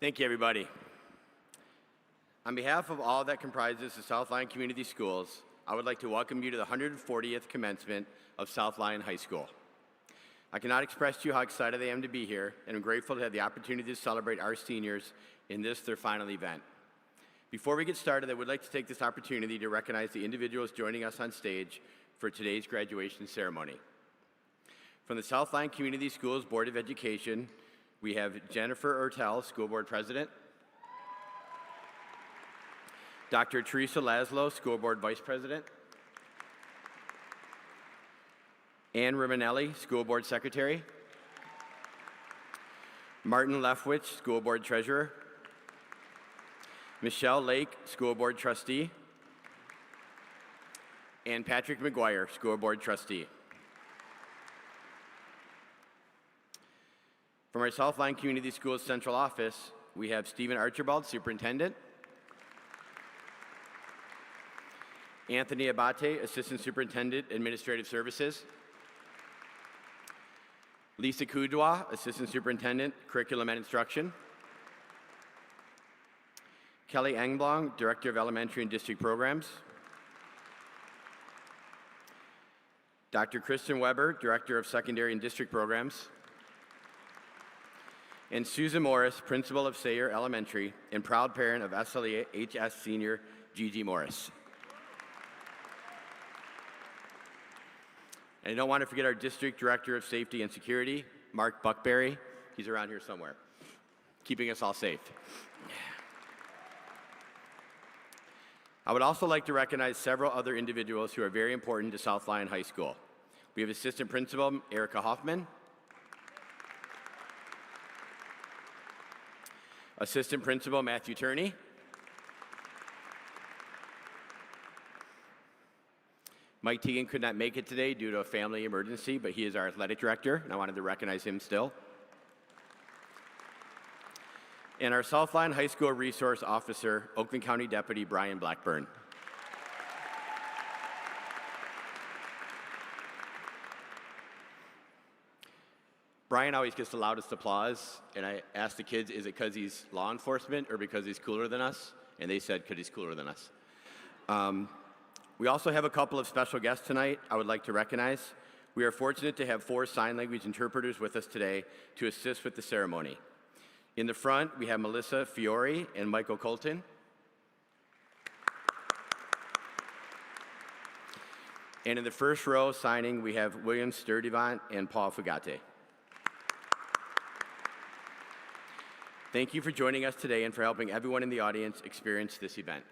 Thank you, everybody. On behalf of all that comprises the South Lyon Community Schools, I would like to welcome you to the 140th commencement of South Lyon High School. I cannot express to you how excited I am to be here, and I'm grateful to have the opportunity to celebrate our seniors in this, their final event. Before we get started, I would like to take this opportunity to recognize the individuals joining us on stage for today's graduation ceremony. From the South Lyon Community Schools Board of Education, we have Jennifer Ertel, School Board President, Dr. Teresa Laszlo, School Board Vice President, Ann Rimanelli, School Board Secretary, Martin Lefwich, School Board Treasurer, Michelle Lake, School Board Trustee, and Patrick McGuire, School Board Trustee. From our South Lyon Community Schools Central Office, we have Stephen Archibald, Superintendent, Anthony Abate, Assistant Superintendent, Administrative Services, Lisa Kudwa, Assistant Superintendent, Curriculum and Instruction, Kelly Engblom, Director of Elementary and District Programs, Dr. Kristen Weber, Director of Secondary and District Programs, and Susan Morris, Principal of Sayre Elementary and proud parent of SLHS senior Gigi Morris. And I don't want to forget our District Director of Safety and Security, Mark Buckberry. He's around here somewhere, keeping us all safe. I would also like to recognize several other individuals who are very important to South Lyon High School. We have Assistant Principal Erica Hoffman, Assistant Principal Matthew Turney, Mike Teagan could not make it today due to a family emergency, but he is our athletic director, and I wanted to recognize him still. And our South Lyon High School Resource Officer, Oakland County Deputy Brian Blackburn. Brian always gets the loudest applause, and I asked the kids, is it because he's law enforcement or because he's cooler than us? And they said, because he's cooler than us. We also have a couple of special guests tonight I would like to recognize. We are fortunate to have 4 sign language interpreters with us today to assist with the ceremony. In the front, we have Melissa Fiore and Michael Colton. And in the first row signing, we have William Sturdivant and Paul Fugate. Thank you for joining us today and for helping everyone in the audience experience this event.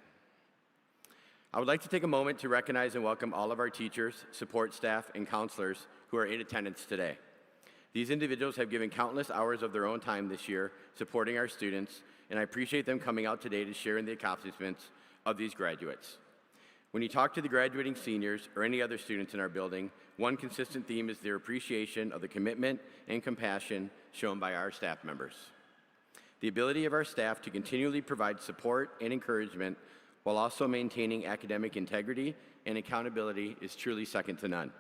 I would like to take a moment to recognize and welcome all of our teachers, support staff, and counselors who are in attendance today. These individuals have given countless hours of their own time this year supporting our students, and I appreciate them coming out today to share in the accomplishments of these graduates. When you talk to the graduating seniors or any other students in our building, one consistent theme is their appreciation of the commitment and compassion shown by our staff members. The ability of our staff to continually provide support and encouragement while also maintaining academic integrity and accountability is truly second to none.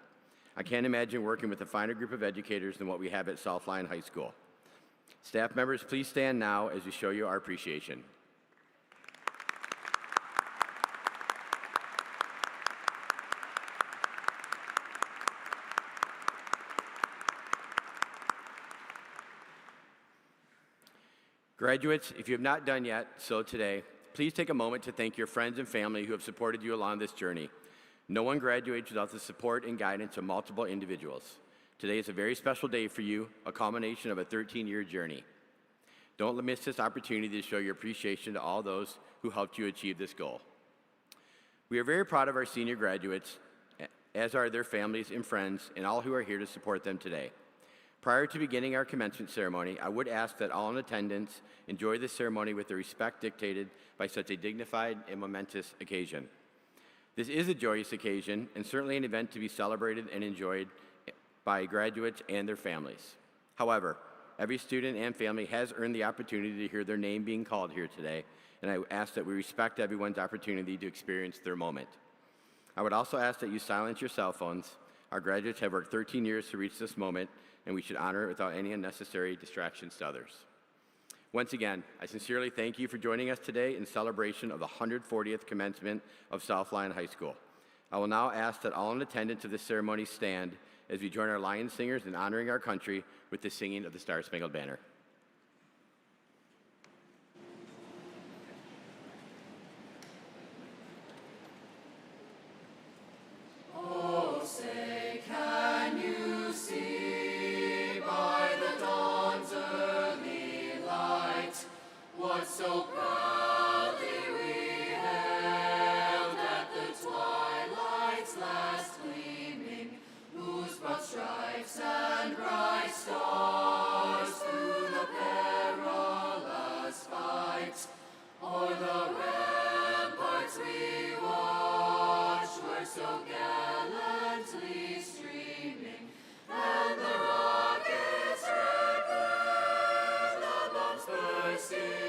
I can't imagine working with a finer group of educators than what we have at South Lyon High School. Staff members, please stand now as we show you our appreciation. Graduates, if you have not done yet so today, please take a moment to thank your friends and family who have supported you along this journey. No one graduates without the support and guidance of multiple individuals. Today is a very special day for you, a culmination of a 13-year journey. Don't miss this opportunity to show your appreciation to all those who helped you achieve this goal. We are very proud of our senior graduates, as are their families and friends, and all who are here to support them today. Prior to beginning our commencement ceremony, I would ask that all in attendance enjoy this ceremony with the respect dictated by such a dignified and momentous occasion. This is a joyous occasion and certainly an event to be celebrated and enjoyed by graduates and their families. However, every student and family has earned the opportunity to hear their name being called here today, and I ask that we respect everyone's opportunity to experience their moment. I would also ask that you silence your cell phones. Our graduates have worked 13 years to reach this moment, and we should honor it without any unnecessary distractions to others. Once again, I sincerely thank you for joining us today in celebration of the 140th commencement of South Lyon High School. I will now ask that all in attendance of this ceremony stand as we join our Lyon singers in honoring our country with the singing of the Star-Spangled Banner. So proudly we hailed at the twilight's last gleaming, whose broad stripes and bright stars through the perilous fight o'er the ramparts we watched were so gallantly streaming, and the rockets red glare, the bombs bursting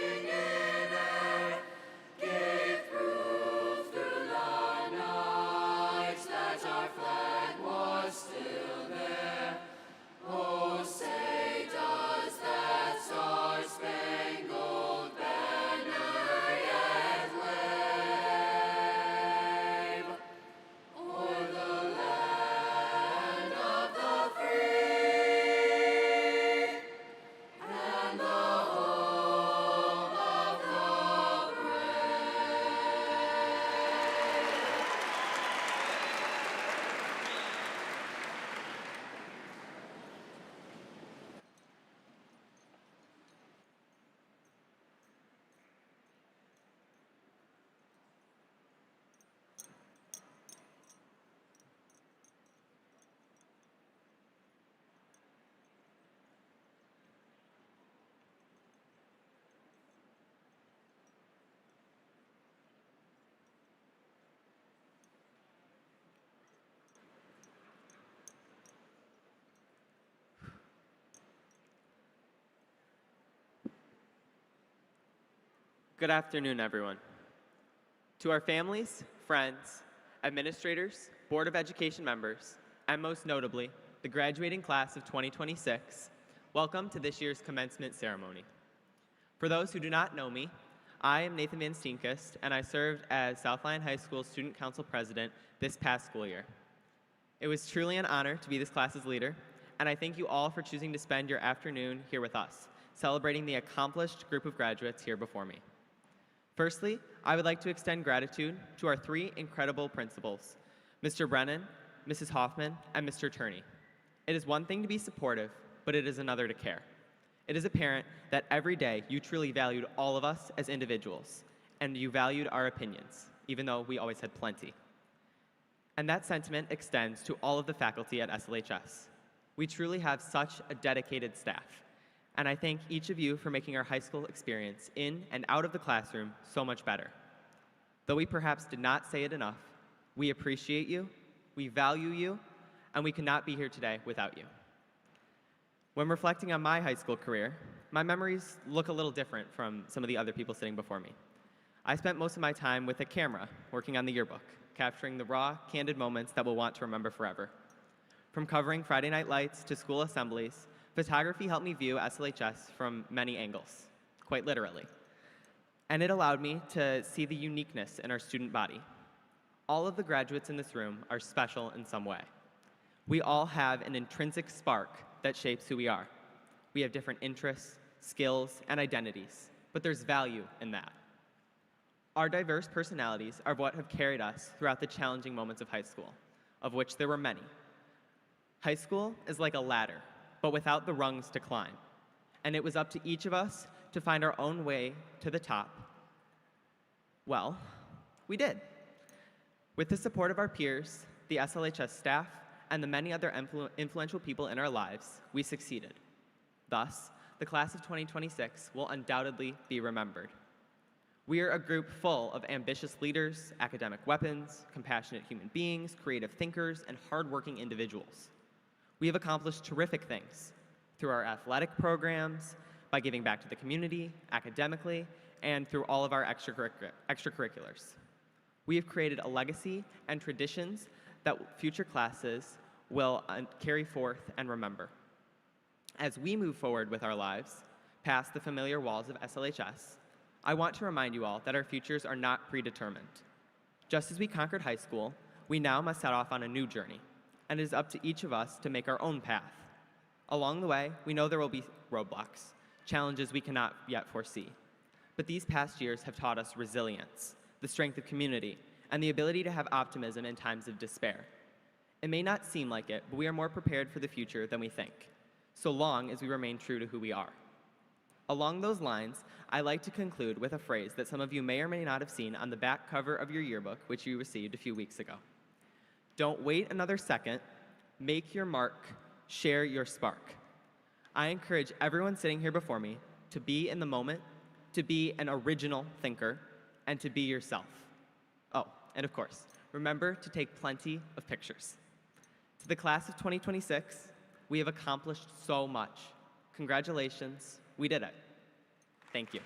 Good afternoon, everyone. To our families, friends, administrators, Board of Education members, and most notably, the graduating class of 2026, welcome to this year's commencement ceremony. For those who do not know me, I am Nathan Van Steenkist, and I served as South Lyon High School Student Council President this past school year. It was truly an honor to be this class's leader, and I thank you all for choosing to spend your afternoon here with us, celebrating the accomplished group of graduates here before me. Firstly, I would like to extend gratitude to our three incredible principals, Mr. Brennan, Mrs. Hoffman, and Mr. Turney. It is one thing to be supportive, but it is another to care. It is apparent that every day you truly valued all of us as individuals, and you valued our opinions, even though we always had plenty. And that sentiment extends to all of the faculty at SLHS. We truly have such a dedicated staff, and I thank each of you for making our high school experience in and out of the classroom so much better. Though we perhaps did not say it enough, we appreciate you, we value you, and we could not be here today without you. When reflecting on my high school career, my memories look a little different from some of the other people sitting before me. I spent most of my time with a camera, working on the yearbook, capturing the raw, candid moments that we'll want to remember forever. From covering Friday night lights to school assemblies, photography helped me view SLHS from many angles, quite literally. And it allowed me to see the uniqueness in our student body. All of the graduates in this room are special in some way. We all have an intrinsic spark that shapes who we are. We have different interests, skills, and identities, but there's value in that. Our diverse personalities are what have carried us throughout the challenging moments of high school, of which there were many. High school is like a ladder, but without the rungs to climb. And it was up to each of us to find our own way to the top. Well, we did. With the support of our peers, the SLHS staff, and the many other influential people in our lives, we succeeded. Thus, the class of 2026 will undoubtedly be remembered. We are a group full of ambitious leaders, academic weapons, compassionate human beings, creative thinkers, and hardworking individuals. We have accomplished terrific things through our athletic programs, by giving back to the community, academically, and through all of our extracurriculars. We have created a legacy and traditions that future classes will carry forth and remember. As we move forward with our lives, past the familiar walls of SLHS, I want to remind you all that our futures are not predetermined. Just as we conquered high school, we now must set off on a new journey, and it is up to each of us to make our own path. Along the way, we know there will be roadblocks, challenges we cannot yet foresee. But these past years have taught us resilience, the strength of community, and the ability to have optimism in times of despair. It may not seem like it, but we are more prepared for the future than we think, so long as we remain true to who we are. Along those lines, I like to conclude with a phrase that some of you may or may not have seen on the back cover of your yearbook, which you received a few weeks ago. Don't wait another second, make your mark, share your spark. I encourage everyone sitting here before me to be in the moment, to be an original thinker, and to be yourself. Oh, and of course, remember to take plenty of pictures. To the class of 2026, we have accomplished so much. Congratulations, we did it. Thank you.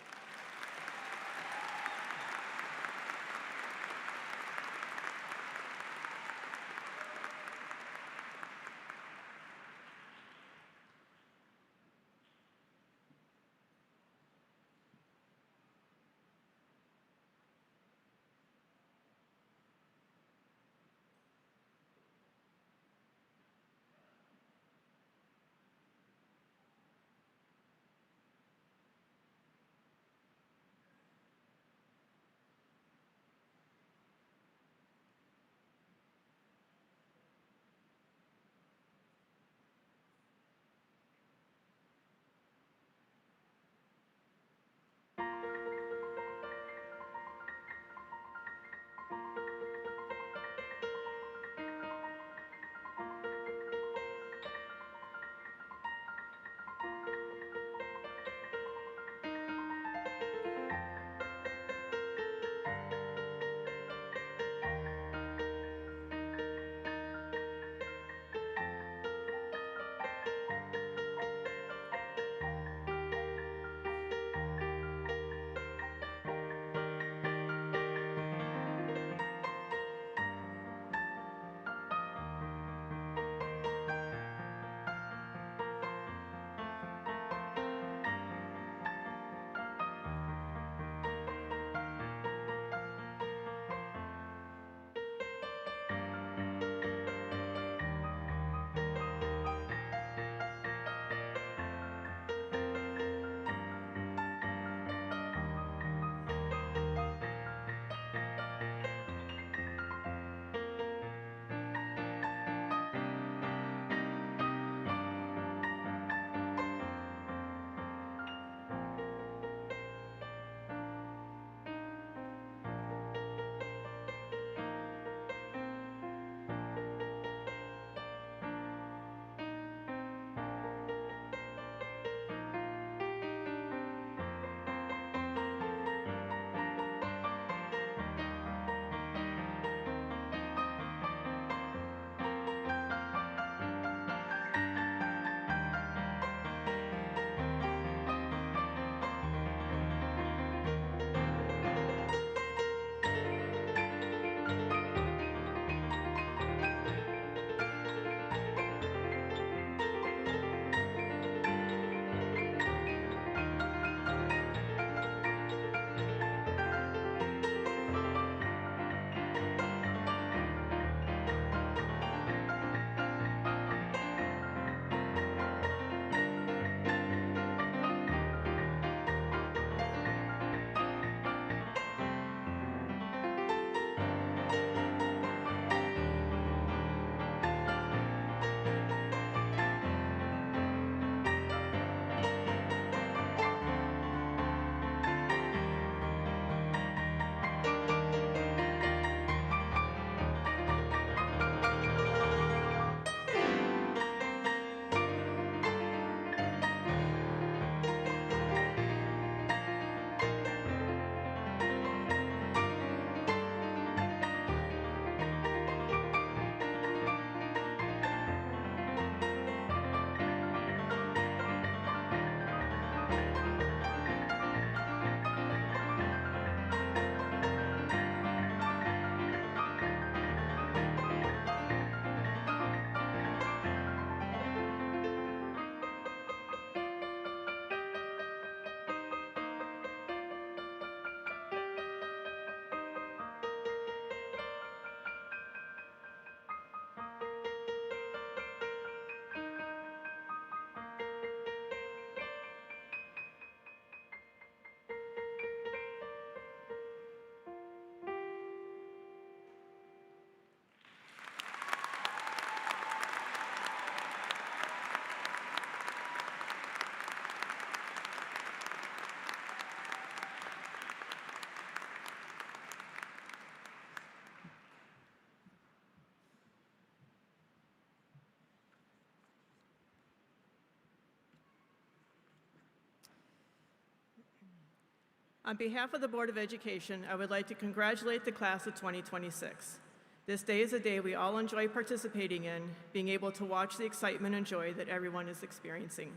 On behalf of the Board of Education, I would like to congratulate the class of 2026. This day is a day we all enjoy participating in, being able to watch the excitement and joy that everyone is experiencing.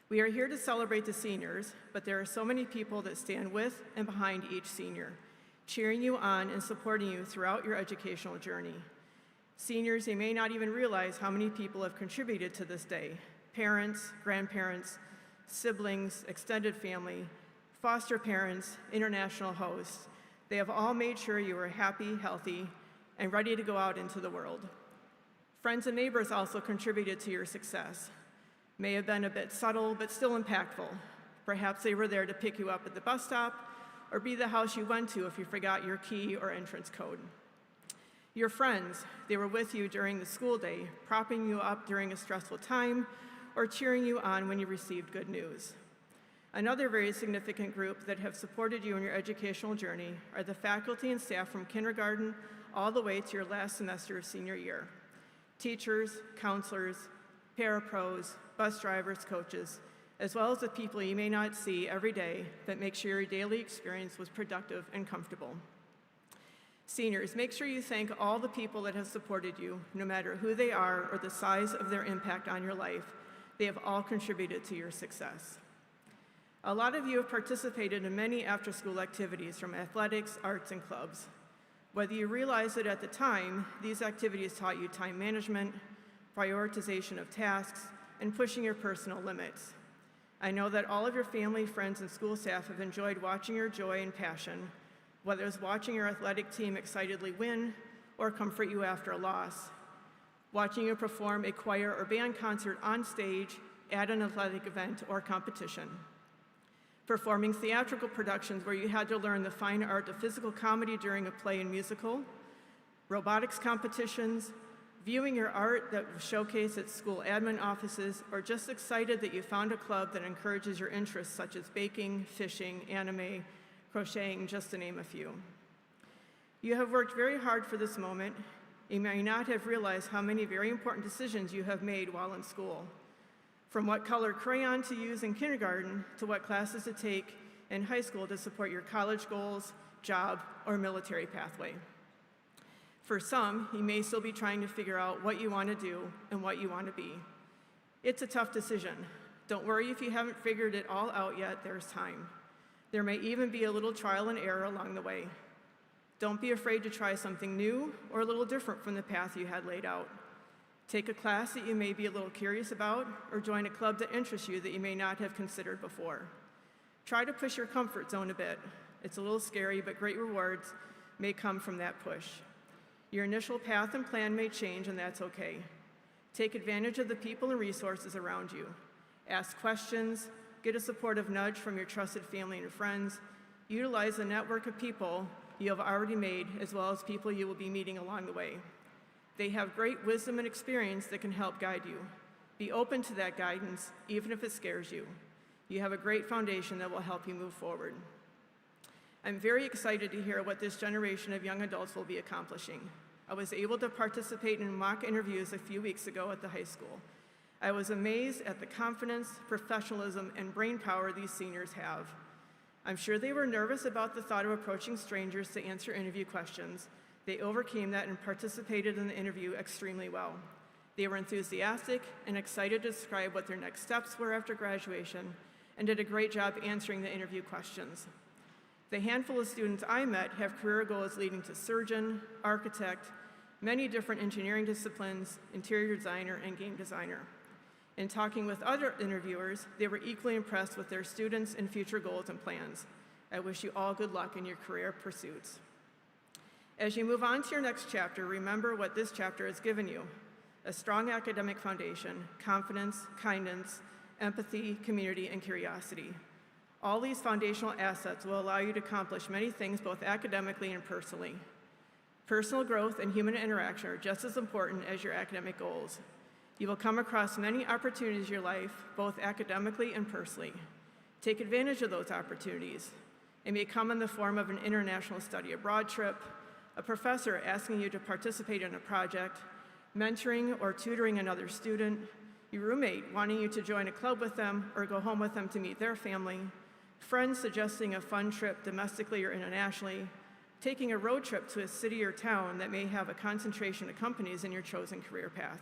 We are here to celebrate the seniors, but there are so many people that stand with and behind each senior, cheering you on and supporting you throughout your educational journey. Seniors, you may not even realize how many people have contributed to this day: parents, grandparents, siblings, extended family, foster parents, international hosts. They have all made sure you are happy, healthy, and ready to go out into the world. Friends and neighbors also contributed to your success. May have been a bit subtle, but still impactful. Perhaps they were there to pick you up at the bus stop or be the house you went to if you forgot your key or entrance code. Your friends, they were with you during the school day, propping you up during a stressful time or cheering you on when you received good news. Another very significant group that have supported you in your educational journey are the faculty and staff from kindergarten all the way to your last semester of senior year. Teachers, counselors, parapros, bus drivers, coaches, as well as the people you may not see every day that make sure your daily experience was productive and comfortable. Seniors, make sure you thank all the people that have supported you, no matter who they are or the size of their impact on your life. They have all contributed to your success. A lot of you have participated in many after-school activities from athletics, arts, and clubs. Whether you realize it at the time, these activities taught you time management, prioritization of tasks, and pushing your personal limits. I know that all of your family, friends, and school staff have enjoyed watching your joy and passion, whether it's watching your athletic team excitedly win or comfort you after a loss, watching you perform a choir or band concert on stage at an athletic event or competition, performing theatrical productions where you had to learn the fine art of physical comedy during a play and musical, robotics competitions, viewing your art that was showcased at school admin offices, or just excited that you found a club that encourages your interests such as baking, fishing, anime, crocheting, just to name a few. You have worked very hard for this moment. You may not have realized how many very important decisions you have made while in school. From what color crayon to use in kindergarten to what classes to take in high school to support your college goals, job, or military pathway. For some, you may still be trying to figure out what you want to do and what you want to be. It's a tough decision. Don't worry if you haven't figured it all out yet, there's time. There may even be a little trial and error along the way. Don't be afraid to try something new or a little different from the path you had laid out. Take a class that you may be a little curious about, or join a club that interests you that you may not have considered before. Try to push your comfort zone a bit. It's a little scary, but great rewards may come from that push. Your initial path and plan may change, and that's okay. Take advantage of the people and resources around you. Ask questions, get a supportive nudge from your trusted family and friends. Utilize the network of people you have already made, as well as people you will be meeting along the way. They have great wisdom and experience that can help guide you. Be open to that guidance, even if it scares you. You have a great foundation that will help you move forward. I'm very excited to hear what this generation of young adults will be accomplishing. I was able to participate in mock interviews a few weeks ago at the high school. I was amazed at the confidence, professionalism, and brainpower these seniors have. I'm sure they were nervous about the thought of approaching strangers to answer interview questions. They overcame that and participated in the interview extremely well. They were enthusiastic and excited to describe what their next steps were after graduation, and did a great job answering the interview questions. The handful of students I met have career goals leading to surgeon, architect, many different engineering disciplines, interior designer, and game designer. In talking with other interviewers, they were equally impressed with their students and future goals and plans. I wish you all good luck in your career pursuits. As you move on to your next chapter, remember what this chapter has given you: a strong academic foundation, confidence, kindness, empathy, community, and curiosity. All these foundational assets will allow you to accomplish many things both academically and personally. Personal growth and human interaction are just as important as your academic goals. You will come across many opportunities in your life, both academically and personally. Take advantage of those opportunities. It may come in the form of an international study abroad trip, a professor asking you to participate in a project, mentoring or tutoring another student, your roommate wanting you to join a club with them or go home with them to meet their family, friends suggesting a fun trip domestically or internationally, taking a road trip to a city or town that may have a concentration of companies in your chosen career path,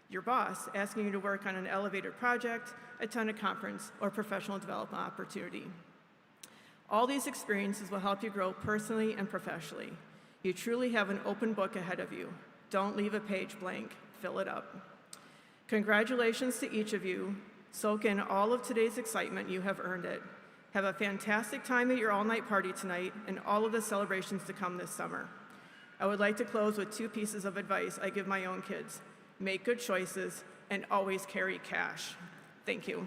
your boss asking you to work on an elevated project, attend a conference, or professional development opportunity. All these experiences will help you grow personally and professionally. You truly have an open book ahead of you. Don't leave a page blank, fill it up. Congratulations to each of you. Soak in all of today's excitement, you have earned it. Have a fantastic time at your all-night party tonight and all of the celebrations to come this summer. I would like to close with 2 pieces of advice I give my own kids. Make good choices and always carry cash. Thank you.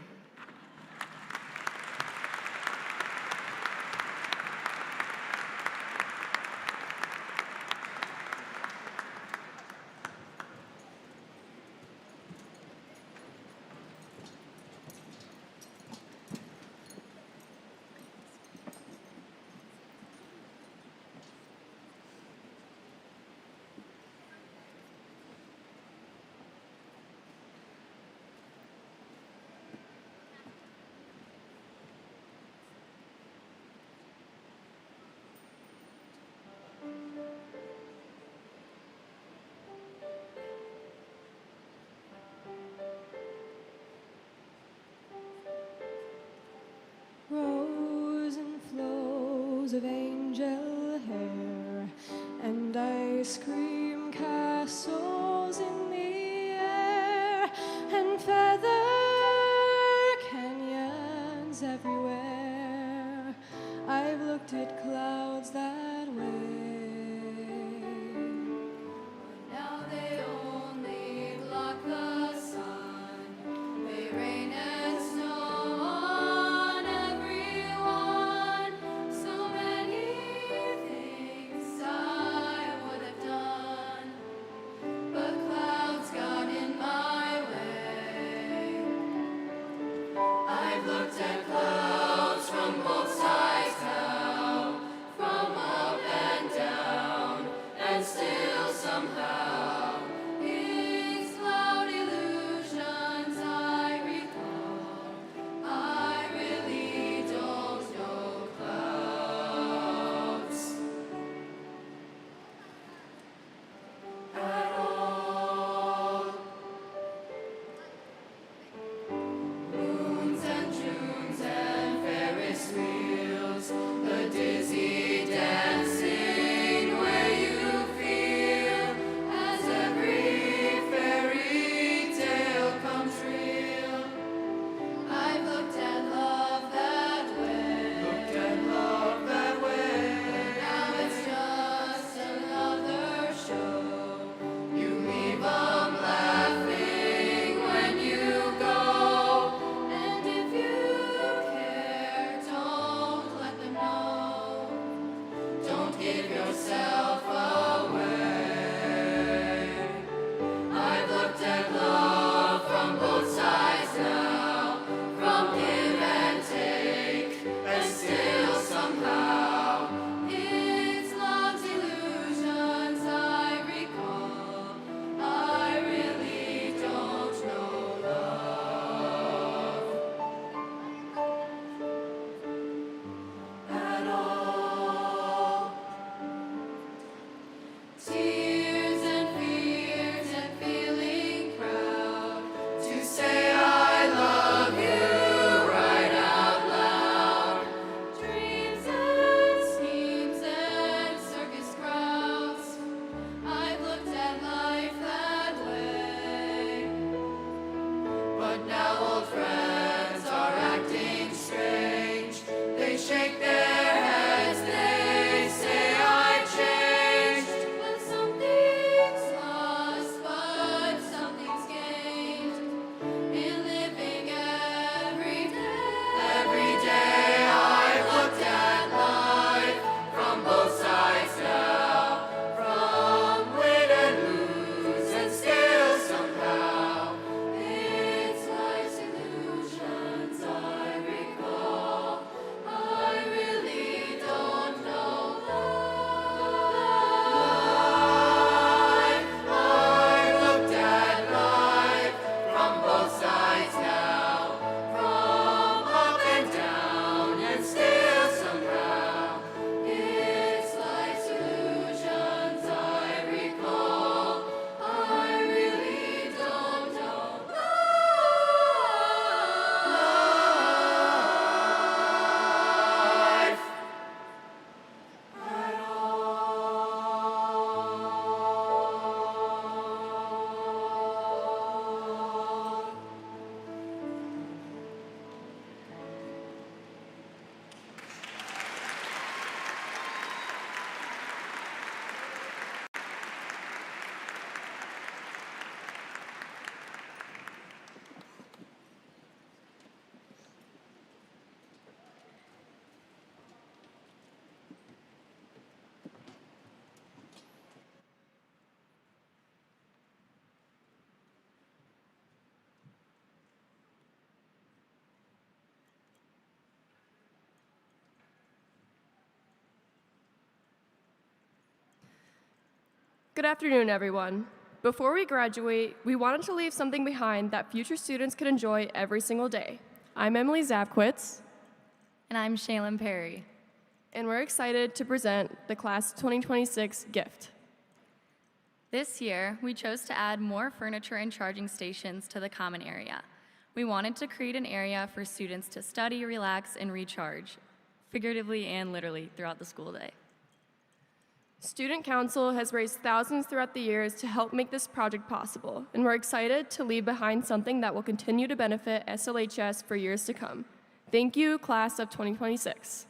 Rows and flows of angel hair and ice cream castles in the air and feather canyons everywhere. I've looked at clouds that way. Now they only block the sun. They rain and snow on everyone. So many things I would have done, but clouds got in my way. I've looked at clouds from both sides now, from up and down. Good afternoon, everyone. Before we graduate, we wanted to leave something behind that future students could enjoy every single day. I'm Emily Zapkwitz, And I'm Shaylin Perry. and we're excited to present the Class of 2026 gift. This year, we chose to add more furniture and charging stations to the common area. We wanted to create an area for students to study, relax, and recharge, figuratively and literally, throughout the school day. Student Council has raised thousands throughout the years to help make this project possible, and we're excited to leave behind something that will continue to benefit SLHS for years to come. Thank you, Class of 2026.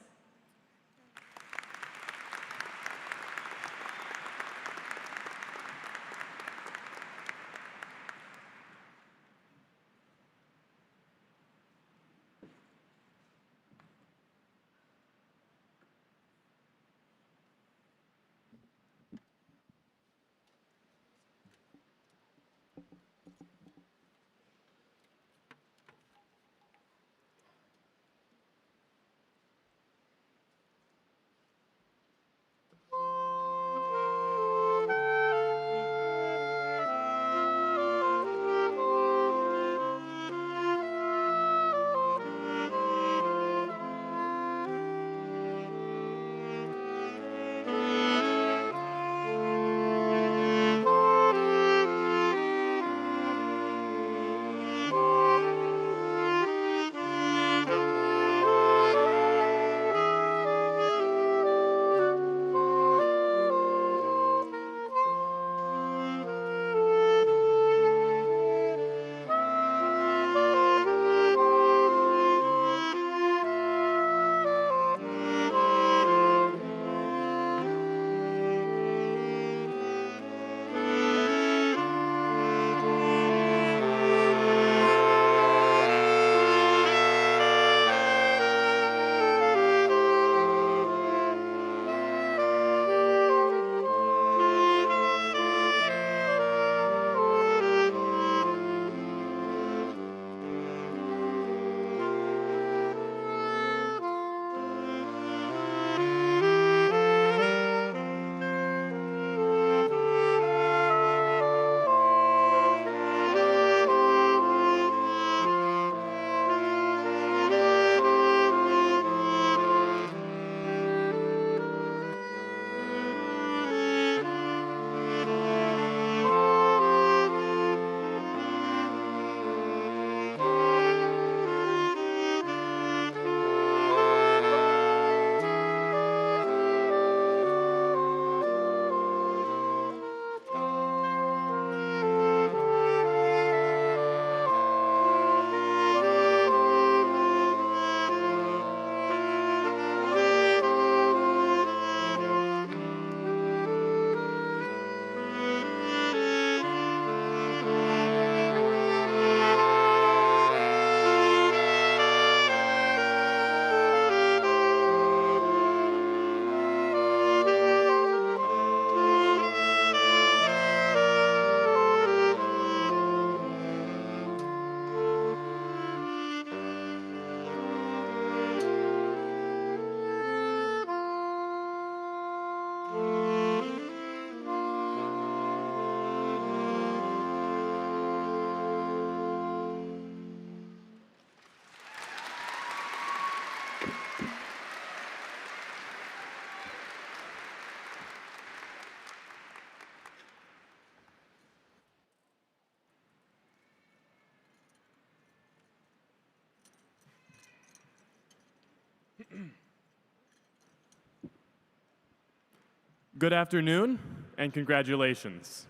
Good afternoon, and congratulations.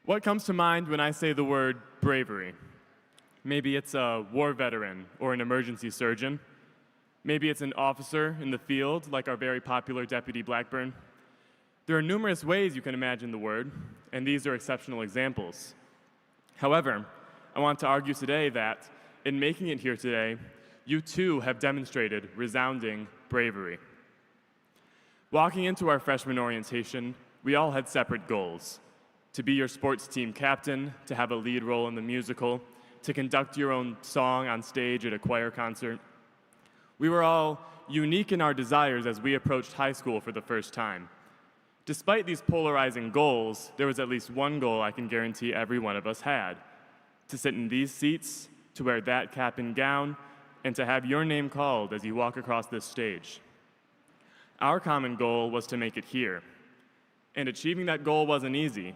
What comes to mind when I say the word bravery? Maybe it's a war veteran or an emergency surgeon. Maybe it's an officer in the field, like our very popular Deputy Blackburn. There are numerous ways you can imagine the word, and these are exceptional examples. However, I want to argue today that, in making it here today, you too have demonstrated resounding bravery. Walking into our freshman orientation, we all had separate goals: to be your sports team captain, to have a lead role in the musical, to conduct your own song on stage at a choir concert. We were all unique in our desires as we approached high school for the first time. Despite these polarizing goals, there was at least one goal I can guarantee every one of us had: to sit in these seats, to wear that cap and gown, and to have your name called as you walk across this stage. Our common goal was to make it here, and achieving that goal wasn't easy.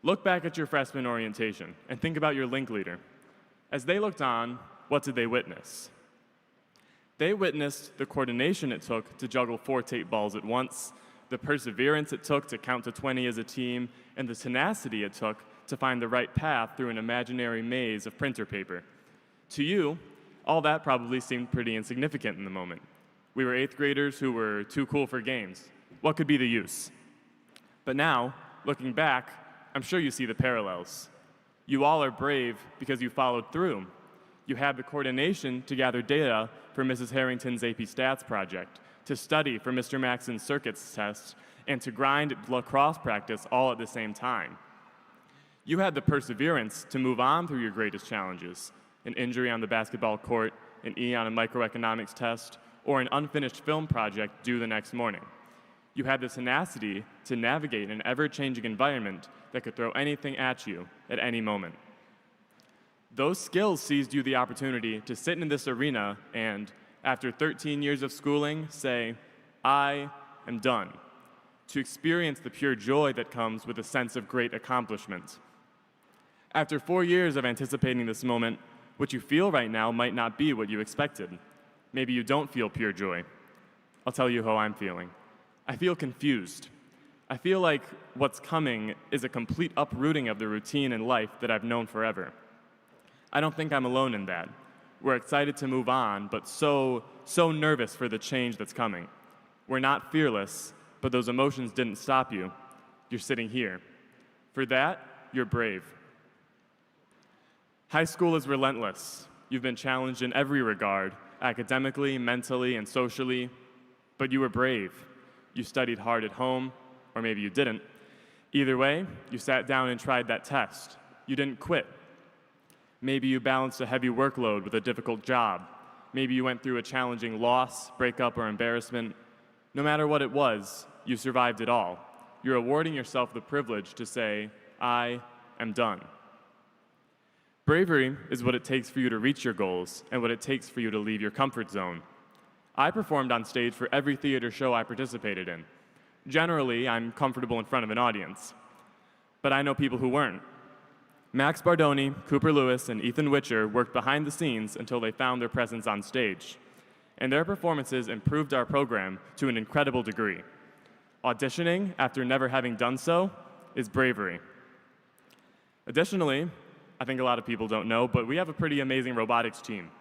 Look back at your freshman orientation and think about your link leader. As they looked on, what did they witness? They witnessed the coordination it took to juggle 4 tape balls at once, the perseverance it took to count to 20 as a team, and the tenacity it took to find the right path through an imaginary maze of printer paper. To you, all that probably seemed pretty insignificant in the moment. We were 8th graders who were too cool for games. What could be the use? But now, looking back, I'm sure you see the parallels. You all are brave because you followed through. You had the coordination to gather data for Mrs. Harrington's AP Stats project, to study for Mr. Maxon's circuits test, and to grind lacrosse practice all at the same time. You had the perseverance to move on through your greatest challenges: an injury on the basketball court, an E on a microeconomics test, or an unfinished film project due the next morning. You had the tenacity to navigate an ever-changing environment that could throw anything at you at any moment. Those skills seized you the opportunity to sit in this arena and, after 13 years of schooling, say, "I am done," to experience the pure joy that comes with a sense of great accomplishment. After 4 years of anticipating this moment, what you feel right now might not be what you expected. Maybe you don't feel pure joy. I'll tell you how I'm feeling. I feel confused. I feel like what's coming is a complete uprooting of the routine and life that I've known forever. I don't think I'm alone in that. We're excited to move on, but so nervous for the change that's coming. We're not fearless, but those emotions didn't stop you. You're sitting here. For that, you're brave. High school is relentless. You've been challenged in every regard, academically, mentally, and socially, but you were brave. You studied hard at home, or maybe you didn't. Either way, you sat down and tried that test. You didn't quit. Maybe you balanced a heavy workload with a difficult job. Maybe you went through a challenging loss, breakup, or embarrassment. No matter what it was, you survived it all. You're awarding yourself the privilege to say, "I am done." Bravery is what it takes for you to reach your goals and what it takes for you to leave your comfort zone. I performed on stage for every theater show I participated in. Generally, I'm comfortable in front of an audience. But I know people who weren't. Max Bardoni, Cooper Lewis, and Ethan Witcher worked behind the scenes until they found their presence on stage. And their performances improved our program to an incredible degree. Auditioning after never having done so is bravery. Additionally, I think a lot of people don't know, but we have a pretty amazing robotics team.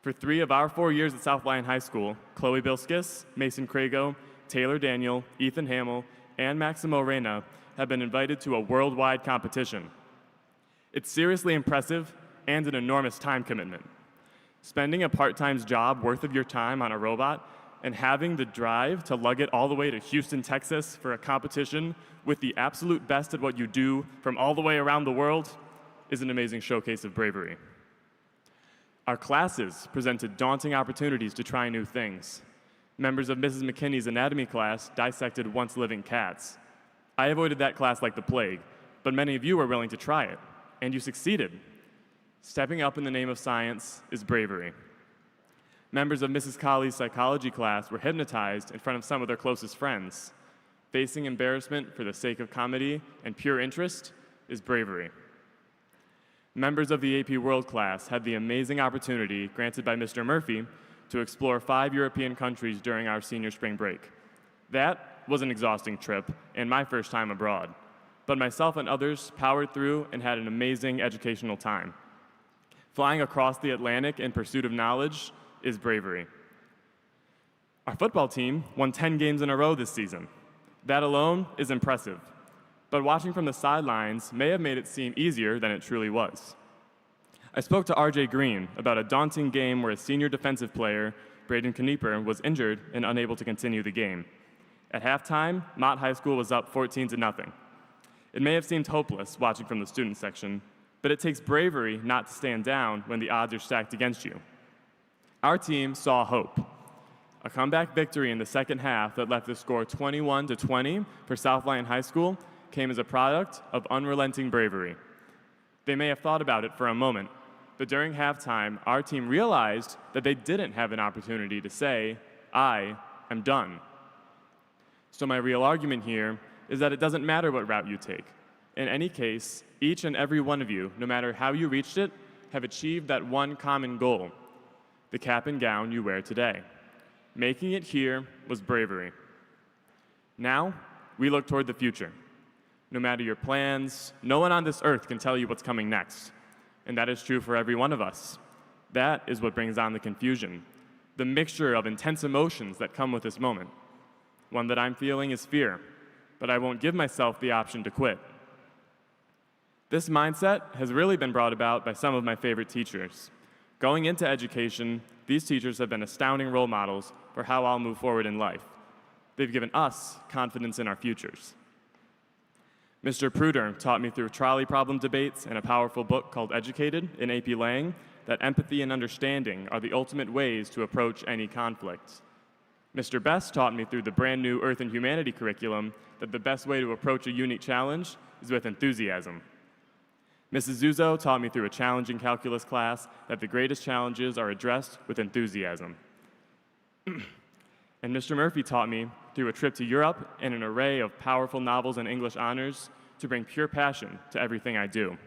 For 3 of our 4 years at South Lyon High School, Chloe Bilskis, Mason Crago, Taylor Daniel, Ethan Hamill, and Maximo Reyna have been invited to a worldwide competition. It's seriously impressive and an enormous time commitment. Spending a part-time job worth of your time on a robot and having the drive to lug it all the way to Houston, Texas for a competition with the absolute best at what you do from all the way around the world is an amazing showcase of bravery. Our classes presented daunting opportunities to try new things. Members of Mrs. McKinney's anatomy class dissected once-living cats. I avoided that class like the plague, but many of you were willing to try it, and you succeeded. Stepping up in the name of science is bravery. Members of Mrs. Colley's psychology class were hypnotized in front of some of their closest friends. Facing embarrassment for the sake of comedy and pure interest is bravery. Members of the AP World class had the amazing opportunity granted by Mr. Murphy to explore 5 European countries during our senior spring break. That was an exhausting trip and my first time abroad, but myself and others powered through and had an amazing educational time. Flying across the Atlantic in pursuit of knowledge is bravery. Our football team won 10 games in a row this season. That alone is impressive, but watching from the sidelines may have made it seem easier than it truly was. I spoke to RJ Green about a daunting game where a senior defensive player, Braden Knieper, was injured and unable to continue the game. At halftime, Mott High School was up 14-0. It may have seemed hopeless watching from the student section, but it takes bravery not to stand down when the odds are stacked against you. Our team saw hope. A comeback victory in the second half that left the score 21-20 for South Lyon High School came as a product of unrelenting bravery. They may have thought about it for a moment, but during halftime, our team realized that they didn't have an opportunity to say, "I am done." So my real argument here is that it doesn't matter what route you take. In any case, each and every one of you, no matter how you reached it, have achieved that one common goal, the cap and gown you wear today. Making it here was bravery. Now, we look toward the future. No matter your plans, no one on this earth can tell you what's coming next. And that is true for every one of us. That is what brings on the confusion, the mixture of intense emotions that come with this moment. One that I'm feeling is fear, but I won't give myself the option to quit. This mindset has really been brought about by some of my favorite teachers. Going into education, these teachers have been astounding role models for how I'll move forward in life. They've given us confidence in our futures. Mr. Pruder taught me through trolley problem debates and a powerful book called Educated in AP Lang that empathy and understanding are the ultimate ways to approach any conflict. Mr. Best taught me through the brand new Earth and Humanity curriculum that the best way to approach a unique challenge is with enthusiasm. Mrs. Zuzo taught me through a challenging calculus class that the greatest challenges are addressed with enthusiasm. And Mr. Murphy taught me through a trip to Europe and an array of powerful novels and English honors to bring pure passion to everything I do.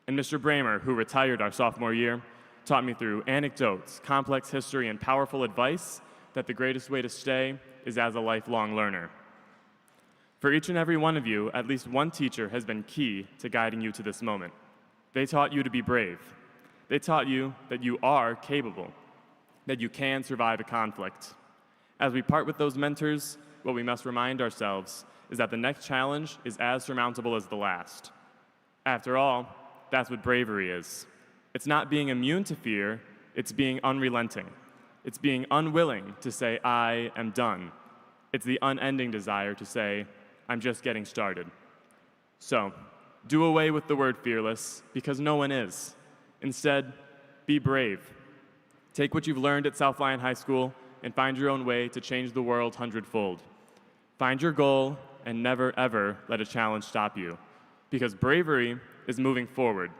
And Mr. Bramer, who retired our sophomore year, taught me through anecdotes, complex history, and powerful advice that the greatest way to stay is as a lifelong learner. For each and every one of you, at least one teacher has been key to guiding you to this moment. They taught you to be brave. They taught you that you are capable, that you can survive a conflict. As we part with those mentors, what we must remind ourselves is that the next challenge is as surmountable as the last. After all, that's what bravery is. It's not being immune to fear, it's being unrelenting. It's being unwilling to say, "I am done." It's the unending desire to say, "I'm just getting started." So, do away with the word fearless, because no one is. Instead, be brave. Take what you've learned at South Lyon High School and find your own way to change the world hundredfold. Find your goal and never, ever let a challenge stop you, because bravery is moving forward,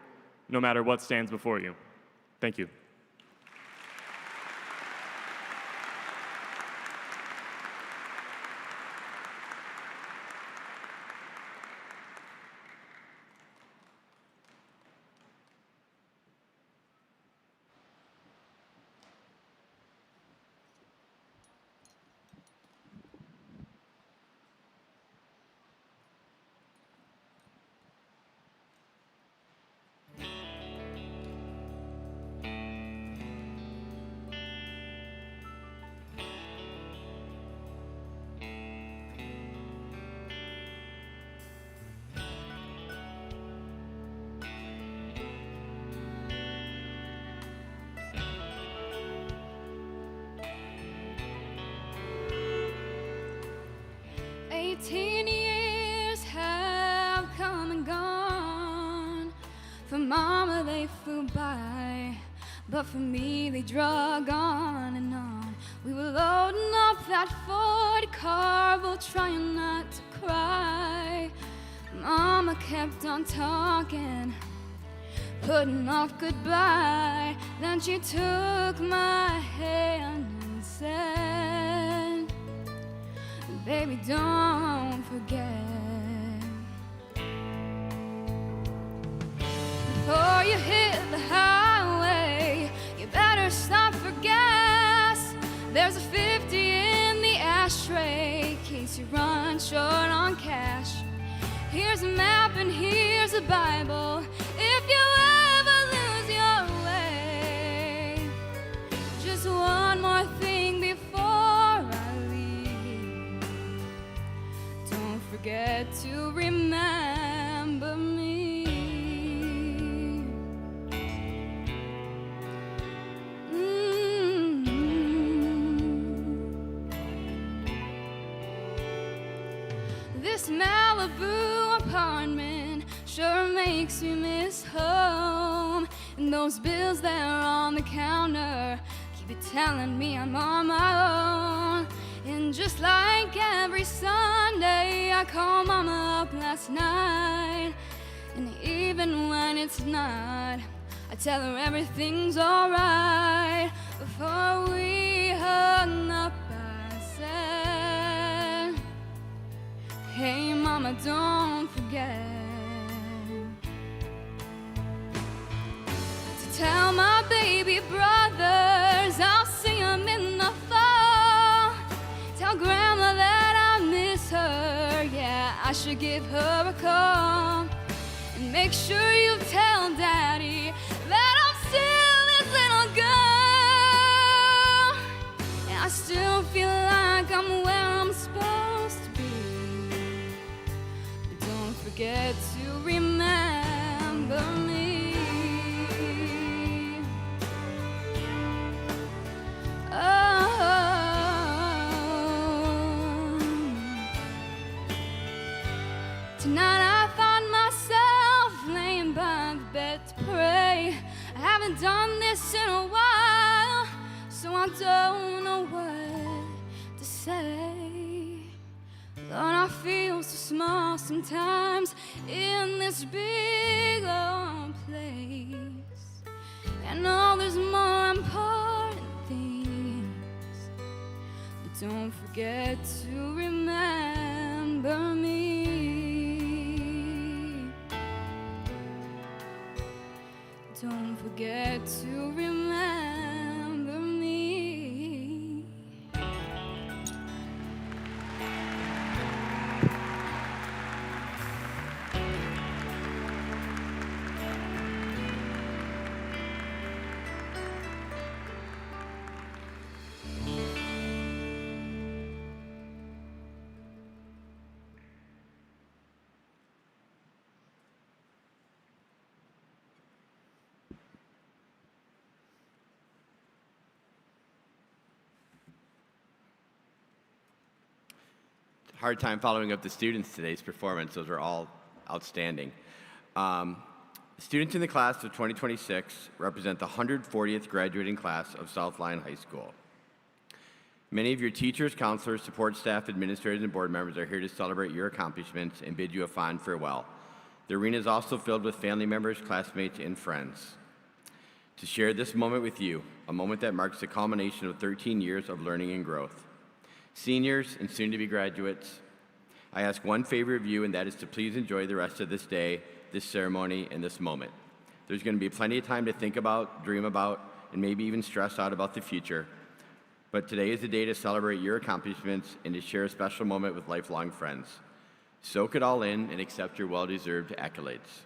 no matter what stands before you. Thank you. Years have come and gone. For Mama they flew by, but for me they drug on and on. We were loading up that Ford car, both trying not to cry. Mama kept on talking, putting off goodbye. Then she took my hand and said, "Baby, don't forget. Before you hit the highway, you better stop for gas. There's a 50 in the ashtray in case you run short on cash. Here's a map and here's a Bible if you ever lose your way. Just one more thing before I leave. Don't forget to remember me." This Malibu apartment sure makes me miss home. And those bills there on the counter keep They're telling me I'm on my own. And just like every Sunday, I call Mama up last night. And even when it's not, I tell her everything's alright. Before we hung up, I said, hey Mama, don't forget to tell my baby brothers I'll see them in the fall. Tell Grandma that I miss her, yeah, I should give her a call. And make sure you tell Daddy that I'm still his little girl. And I still feel like I'm where I'm supposed to be. But don't forget to remember me. Tonight I find myself laying by the bed to pray. I haven't done this in a while, so I don't know what to say. Lord, I feel so small sometimes in this big old place. I know there's more important things, but don't forget to remember me. Don't forget to remember me. Hard time following up the students today's performance. Those were all outstanding. Students in the class of 2026 represent the 140th graduating class of South Lyon High School. Many of your teachers, counselors, support staff, administrators, and board members are here to celebrate your accomplishments and bid you a fond farewell. The arena is also filled with family members, classmates, and friends to share this moment with you, a moment that marks the culmination of 13 years of learning and growth. Seniors and soon-to-be graduates, I ask one favor of you, and that is to please enjoy the rest of this day, this ceremony, and this moment. There's going to be plenty of time to think about, dream about, and maybe even stress out about the future. But today is the day to celebrate your accomplishments and to share a special moment with lifelong friends. Soak it all in and accept your well-deserved accolades.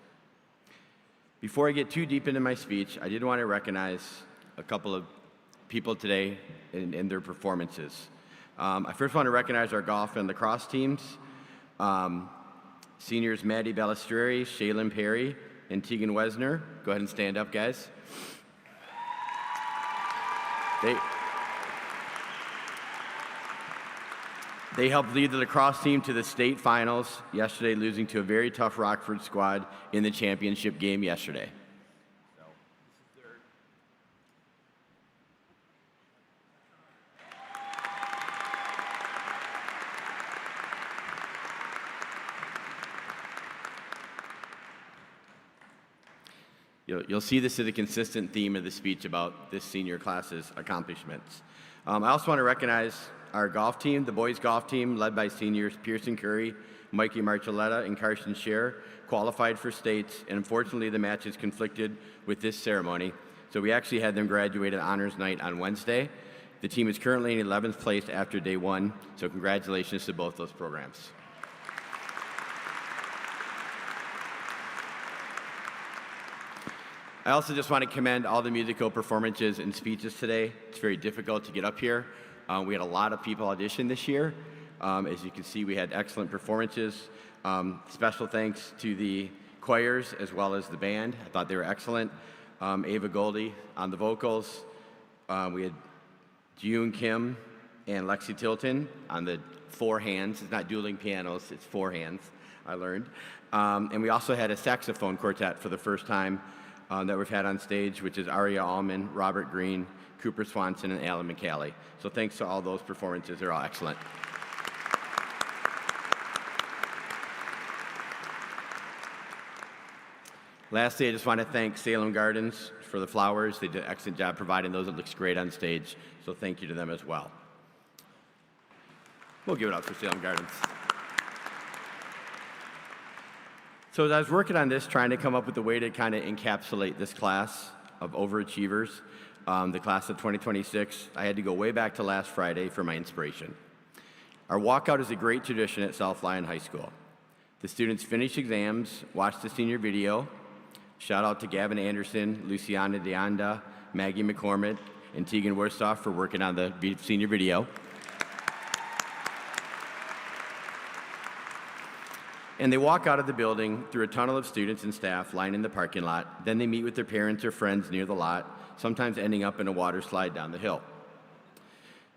Before I get too deep into my speech, I did want to recognize a couple of people today and their performances. I first want to recognize our golf and lacrosse teams. Seniors Maddie Balistreri, Shaylin Perry, and Tegan Wesner. Go ahead and stand up, guys. They helped lead the lacrosse team to the state finals yesterday, losing to a very tough Rockford squad in the championship game yesterday. You'll see this as a consistent theme of the speech about this senior class's accomplishments. I also want to recognize our golf team, the boys golf team, led by seniors Pearson Curry, Mikey Marcelletta, and Carson Scher, qualified for states, and unfortunately the matches conflicted with this ceremony, so we actually had them graduate at honors night on Wednesday. The team is currently in 11th place after day one, so congratulations to both those programs. I also just want to commend all the musical performances and speeches today. It's very difficult to get up here. We had a lot of people audition this year. As you can see, we had excellent performances. Special thanks to the choirs as well as the band. I thought they were excellent. Ava Goldie on the vocals. We had June Kim and Lexi Tilton on the four hands. It's not dueling pianos, it's four hands, I learned. And we also had a saxophone quartet for the first time that we've had on stage, which is Aria Allman, Robert Green, Cooper Swanson, and Alan McCallie. So thanks to all those performances. They're all excellent. Lastly, I just want to thank Salem Gardens for the flowers. They did an excellent job providing those. It looks great on stage, so thank you to them as well. We'll give it up for Salem Gardens. So as I was working on this, trying to come up with a way to kind of encapsulate this class of overachievers, the class of 2026, I had to go way back to last Friday for my inspiration. Our walkout is a great tradition at South Lyon High School. The students finish exams, watch the senior video. Shout out to Gavin Anderson, Luciana Deanda, Maggie McCormick, and Tegan Worstoff for working on the senior video. And they walk out of the building through a tunnel of students and staff lining the parking lot. Then they meet with their parents or friends near the lot, sometimes ending up in a water slide down the hill.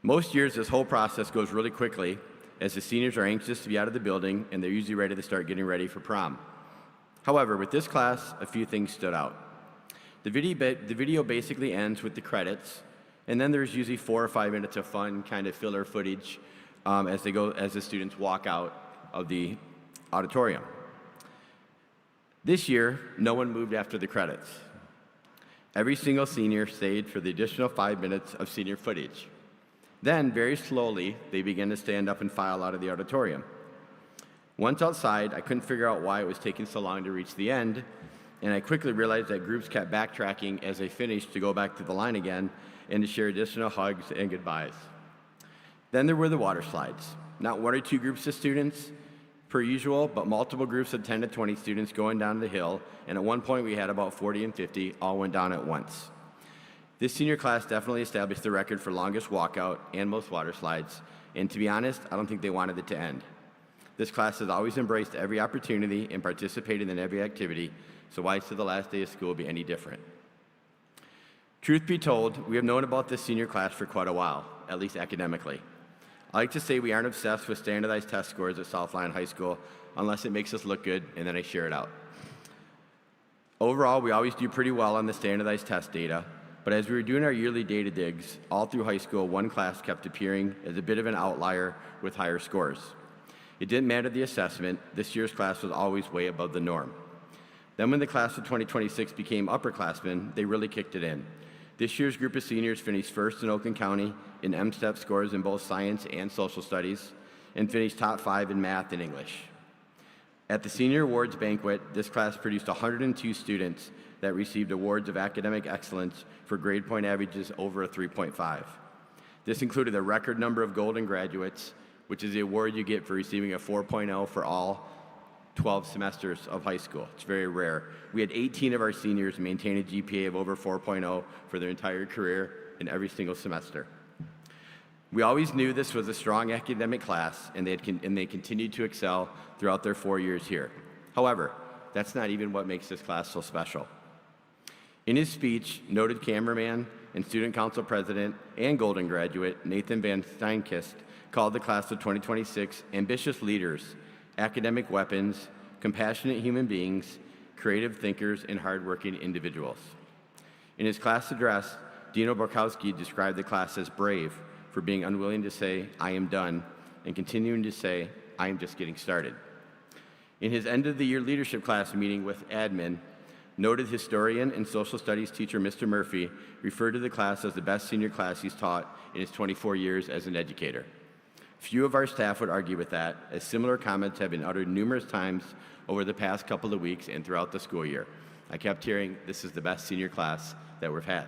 Most years, this whole process goes really quickly as the seniors are anxious to be out of the building and they're usually ready to start getting ready for prom. However, with this class, a few things stood out. The video basically ends with the credits, and then there's usually 4 or 5 minutes of fun kind of filler footage as the students walk out of the auditorium. This year, no one moved after the credits. Every single senior stayed for the additional 5 minutes of senior footage. Then, very slowly, they began to stand up and file out of the auditorium. Once outside, I couldn't figure out why it was taking so long to reach the end, and I quickly realized that groups kept backtracking as they finished to go back to the line again and to share additional hugs and goodbyes. Then there were the water slides. Not 1 or 2 groups of students, per usual, but multiple groups of 10 to 20 students going down the hill, and at one point we had about 40 and 50 all went down at once. This senior class definitely established the record for longest walkout and most water slides, and to be honest, I don't think they wanted it to end. This class has always embraced every opportunity and participated in every activity, so why should the last day of school be any different? Truth be told, we have known about this senior class for quite a while, at least academically. I like to say we aren't obsessed with standardized test scores at South Lyon High School unless it makes us look good, and then I share it out. Overall, we always do pretty well on the standardized test data, but as we were doing our yearly data digs, all through high school, one class kept appearing as a bit of an outlier with higher scores. It didn't matter the assessment, this year's class was always way above the norm. Then when the class of 2026 became upperclassmen, they really kicked it in. This year's group of seniors finished first in Oakland County in M-STEP scores in both science and social studies, and finished top 5 in math and English. At the senior awards banquet, this class produced 102 students that received awards of academic excellence for grade point averages over a 3.5. This included a record number of golden graduates, which is the award you get for receiving a 4.0 for all 12 semesters of high school. It's very rare. We had 18 of our seniors maintain a GPA of over 4.0 for their entire career in every single semester. We always knew this was a strong academic class, and they continued to excel throughout their 4 years here. However, that's not even what makes this class so special. In his speech, noted cameraman and student council president and Golden graduate Nathan Van Steinkist called the class of 2026 ambitious leaders, academic weapons, compassionate human beings, creative thinkers, and hardworking individuals. In his class address, Dino Borkowski described the class as brave for being unwilling to say, "I am done," and continuing to say, "I am just getting started." In his end-of-the-year leadership class meeting with admin, noted historian and social studies teacher Mr. Murphy referred to the class as the best senior class he's taught in his 24 years as an educator. Few of our staff would argue with that, as similar comments have been uttered numerous times over the past couple of weeks and throughout the school year. I kept hearing, this is the best senior class that we've had.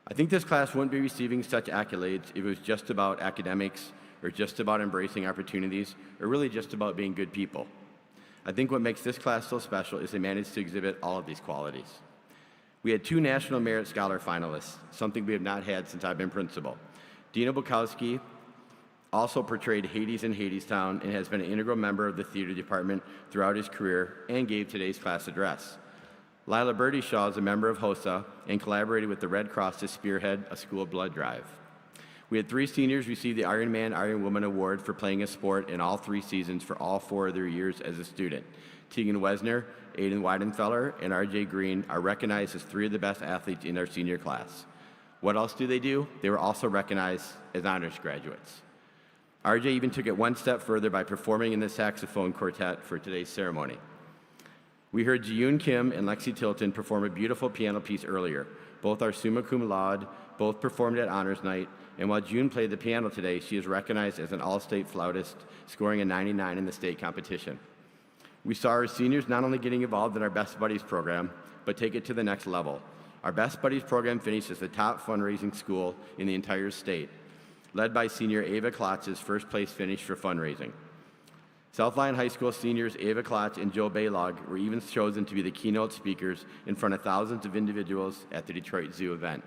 I think this class wouldn't be receiving such accolades if it was just about academics, or just about embracing opportunities, or really just about being good people. I think what makes this class so special is they managed to exhibit all of these qualities. We had 2 National Merit Scholar finalists, something we have not had since I've been principal. Dino Bukowski also portrayed Hades in Hadestown and has been an integral member of the theater department throughout his career and gave today's class address. Lila Birdie Shaw is a member of HOSA and collaborated with the Red Cross to spearhead a school blood drive. We had 3 seniors receive the Iron Man, Iron Woman Award for playing a sport in all 3 seasons for all 4 of their years as a student. Tegan Wesner, Aiden Weidenfeller, and RJ Green are recognized as 3 of the best athletes in our senior class. What else do? They were also recognized as honors graduates. RJ even took it one step further by performing in the saxophone quartet for today's ceremony. We heard Jiyun Kim and Lexi Tilton perform a beautiful piano piece earlier. Both are summa cum laude, both performed at honors night, and while June played the piano today, she is recognized as an all-state flautist, scoring a 99 in the state competition. We saw our seniors not only getting involved in our Best Buddies program, but take it to the next level. Our Best Buddies program finished as the top fundraising school in the entire state, led by senior Ava Klotz's first place finish for fundraising. South Lyon High School seniors Ava Klotz and Joe Baylog were even chosen to be the keynote speakers in front of thousands of individuals at the Detroit Zoo event.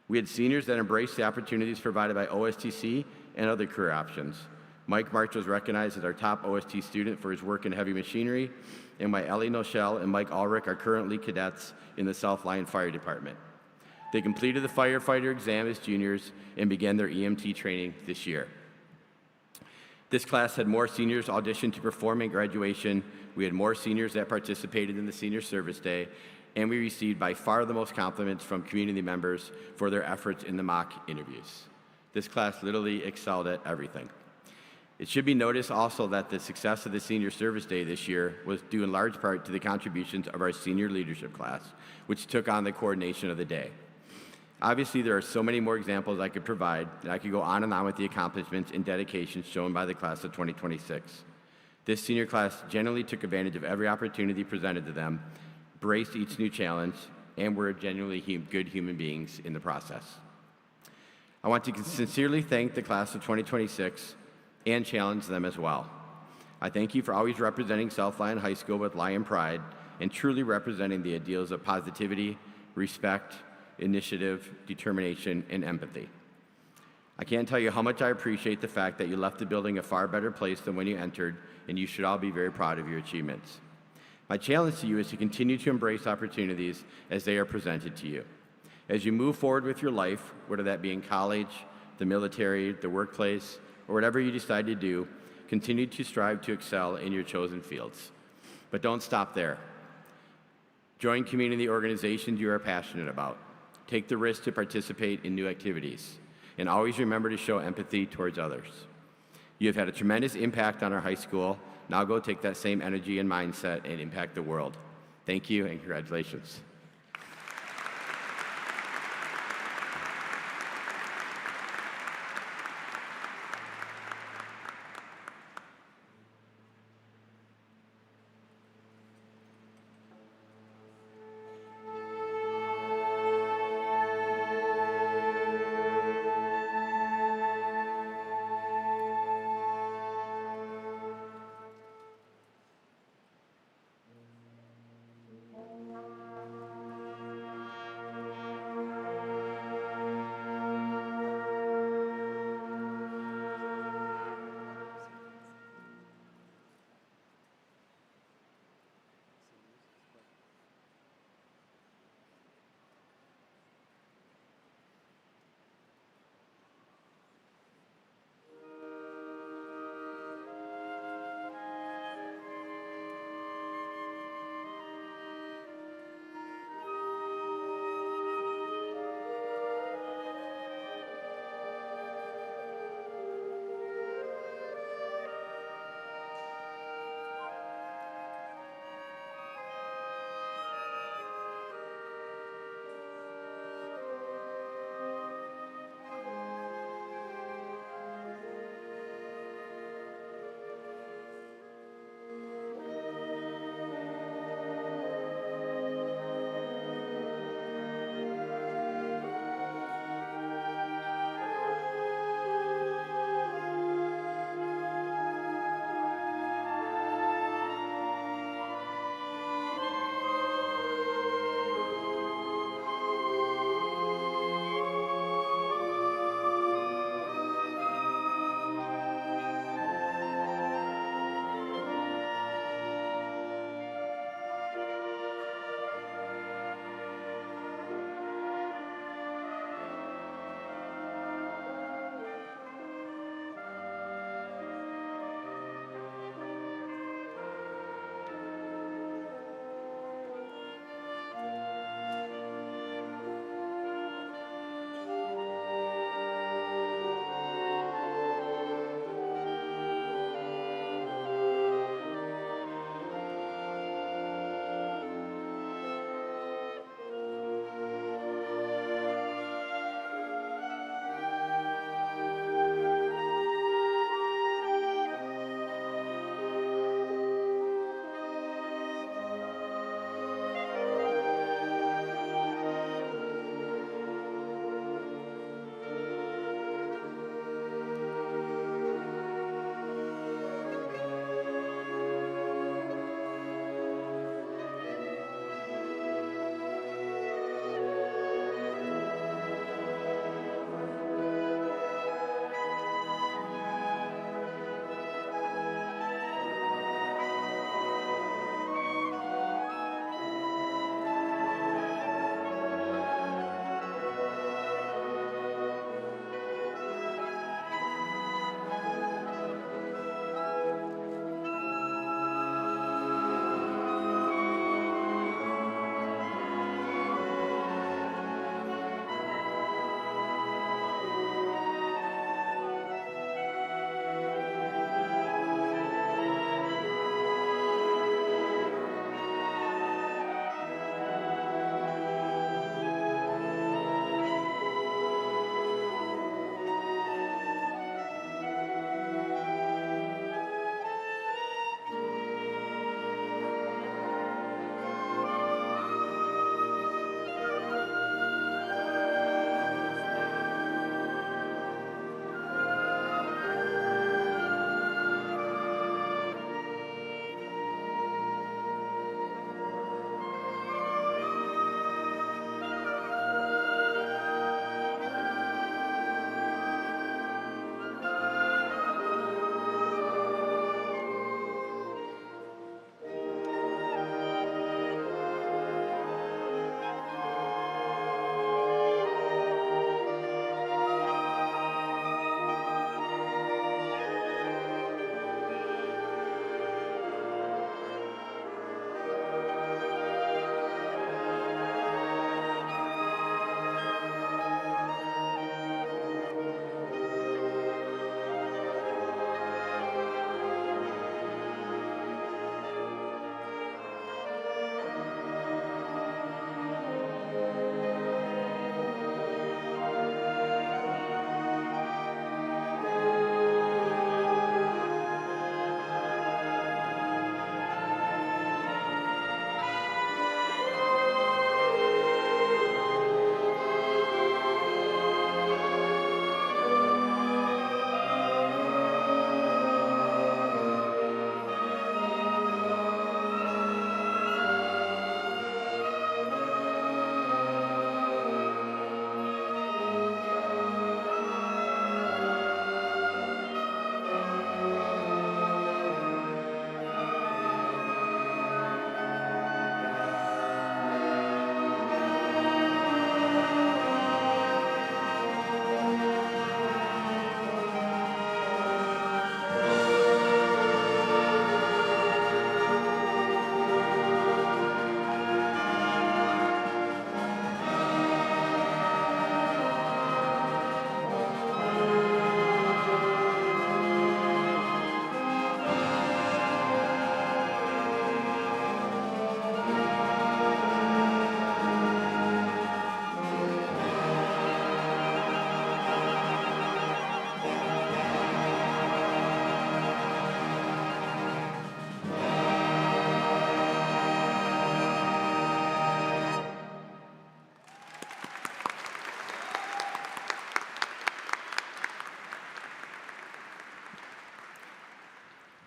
We had seniors that embraced the opportunities provided by OSTC and other career options. Mike March was recognized as our top OST student for his work in heavy machinery, and my Ellie Noshel and Mike Ulrich are currently cadets in the South Lyon Fire Department. They completed the firefighter exam as juniors and began their EMT training this year. This class had more seniors audition to perform in graduation. We had more seniors that participated in the Senior Service Day, and we received by far the most compliments from community members for their efforts in the mock interviews. This class literally excelled at everything. It should be noticed also that the success of the Senior Service Day this year was due in large part to the contributions of our senior leadership class, which took on the coordination of the day. Obviously, there are so many more examples I could provide, and I could go on and on with the accomplishments and dedication shown by the class of 2026. This senior class generally took advantage of every opportunity presented to them, embraced each new challenge, and were genuinely good human beings in the process. I want to sincerely thank the class of 2026 and challenge them as well. I thank you for always representing South Lyon High School with Lyon pride and truly representing the ideals of positivity, respect, initiative, determination, and empathy. I can't tell you how much I appreciate the fact that you left the building a far better place than when you entered, and you should all be very proud of your achievements. My challenge to you is to continue to embrace opportunities as they are presented to you. As you move forward with your life, whether that be in college, the military, the workplace, or whatever you decide to do, continue to strive to excel in your chosen fields. But don't stop there. Join community organizations you are passionate about. Take the risk to participate in new activities, and always remember to show empathy towards others. You have had a tremendous impact on our high school. Now go take that same energy and mindset and impact the world. Thank you and congratulations.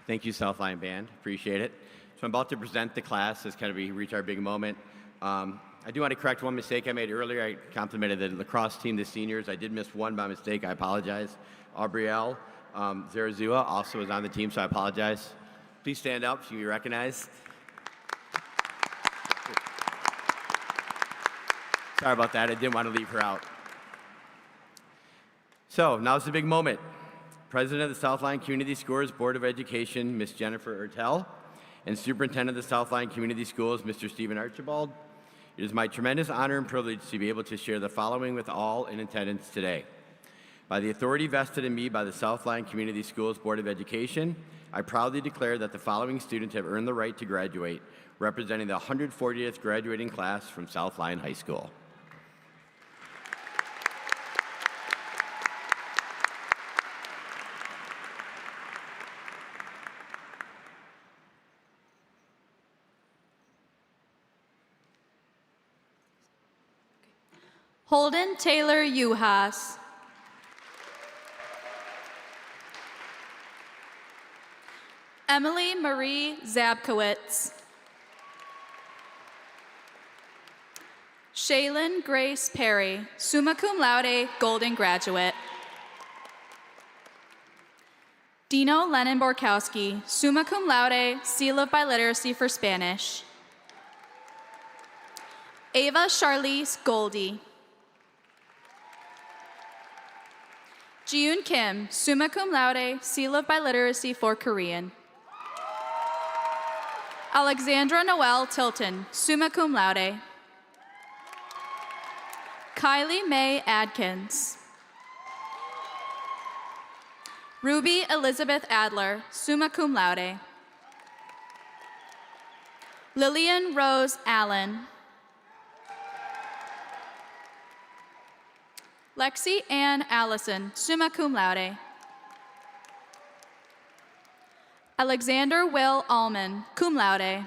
Thank you, South Lyon Band. Appreciate it. So I'm about to present the class as kind of we reach our big moment. I do want to correct one mistake I made earlier. I complimented the lacrosse team, the seniors. I did miss one by mistake. I apologize. Aubrielle Zarazua also was on the team, so I apologize. Please stand up so you be recognized. Sorry about that. I didn't want to leave her out. So now's the big moment. President of the South Lyon Community Schools Board of Education, Ms. Jennifer Ertel, and Superintendent of the South Lyon Community Schools, Mr. Stephen Archibald. It is my tremendous honor and privilege to be able to share the following with all in attendance today. By the authority vested in me by the South Lyon Community Schools Board of Education, I proudly declare that the following students have earned the right to graduate, representing the 140th graduating class from South Lyon High School. Holden Taylor Uhas. Emily Marie Zabkowitz. Shaylin Grace Perry, summa cum laude, Golden Graduate. Dino Lennon Borkowski, summa cum laude, Seal of Biliteracy for Spanish. Ava Charlize Goldie. Jiyoon Kim, summa cum laude, Seal of Biliteracy for Korean. Alexandra Noel Tilton, summa cum laude. Kylie Mae Adkins. Ruby Elizabeth Adler, summa cum laude. Lillian Rose Allen. Lexi Ann Allison, summa cum laude. Alexander Will Allman, cum laude.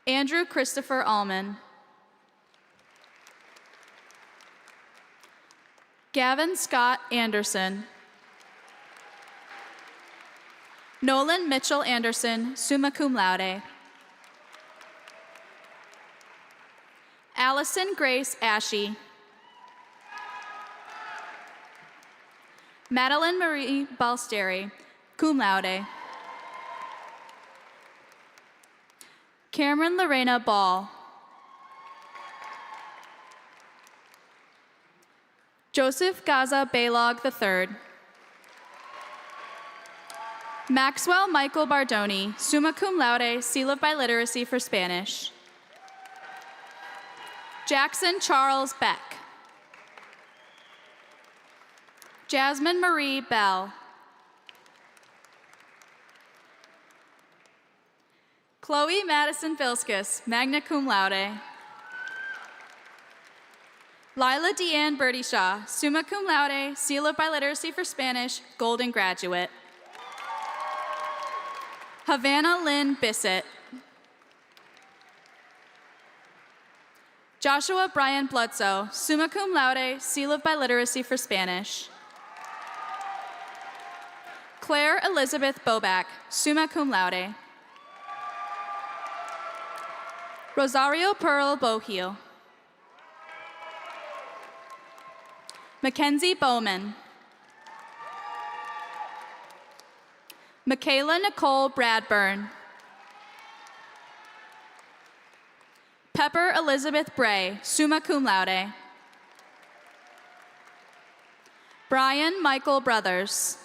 Andrew Christopher Allman. Gavin Scott Anderson. Nolan Mitchell Anderson, summa cum laude. Allison Grace Ashe. Madeline Marie Balsteri, cum laude. Cameron Lorena Ball. Joseph Gaza Baylog III. Maxwell Michael Bardoni, summa cum laude, Seal of Biliteracy for Spanish. Jackson Charles Beck. Jasmine Marie Bell. Chloe Madison Vilskis, magna cum laude. Lila Deanne Burdyshaw, summa cum laude, Seal of Biliteracy for Spanish, Golden Graduate. Havana Lynn Bissett. Joshua Brian Bludso, summa cum laude, Seal of Biliteracy for Spanish. Claire Elizabeth Boback, summa cum laude. Rosario Pearl Boheel. Mackenzie Bowman. Michaela Nicole Bradburn. Pepper Elizabeth Bray, summa cum laude. Brian Michael Brothers.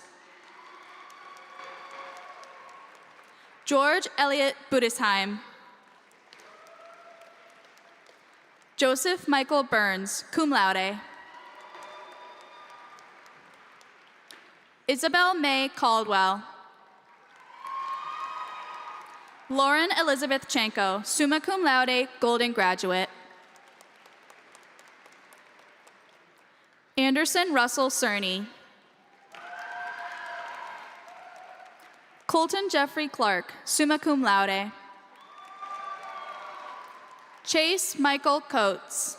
George Elliott Budisheim. Joseph Michael Burns, cum laude. Isabel May Caldwell. Lauren Elizabeth Chanko, summa cum laude, Golden Graduate. Anderson Russell Cerny. Colton Jeffrey Clark, summa cum laude. Chase Michael Coates.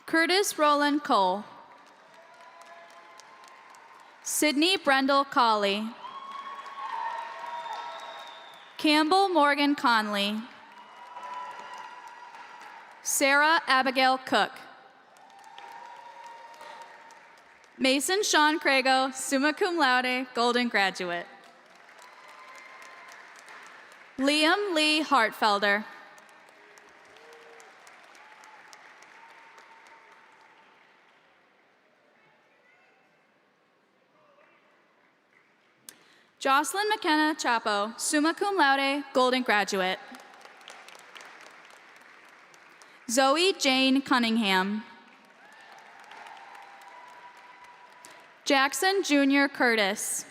Curtis Roland Cole. Sydney Brendel Colley. Campbell Morgan Conley. Sarah Abigail Cook. Mason Sean Crago, summa cum laude, Golden Graduate. Liam Lee Hartfelder. Jocelyn McKenna Chapo, summa cum laude, Golden Graduate. Zoe Jane Cunningham. Jackson Jr. Curtis.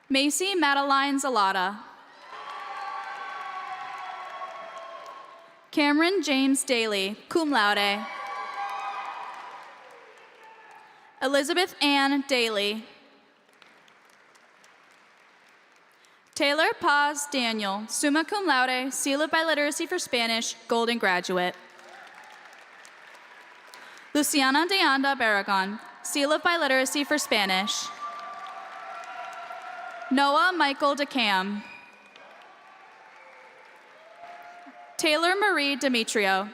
Macy Madeline Zalata. Cameron James Daly, cum laude. Elizabeth Ann Daly. Taylor Paz Daniel, summa cum laude, seal of biliteracy for Spanish, Golden Graduate. Luciana de Anda Barragon, seal of biliteracy for Spanish. Noah Michael DeCam. Taylor Marie Demetrio.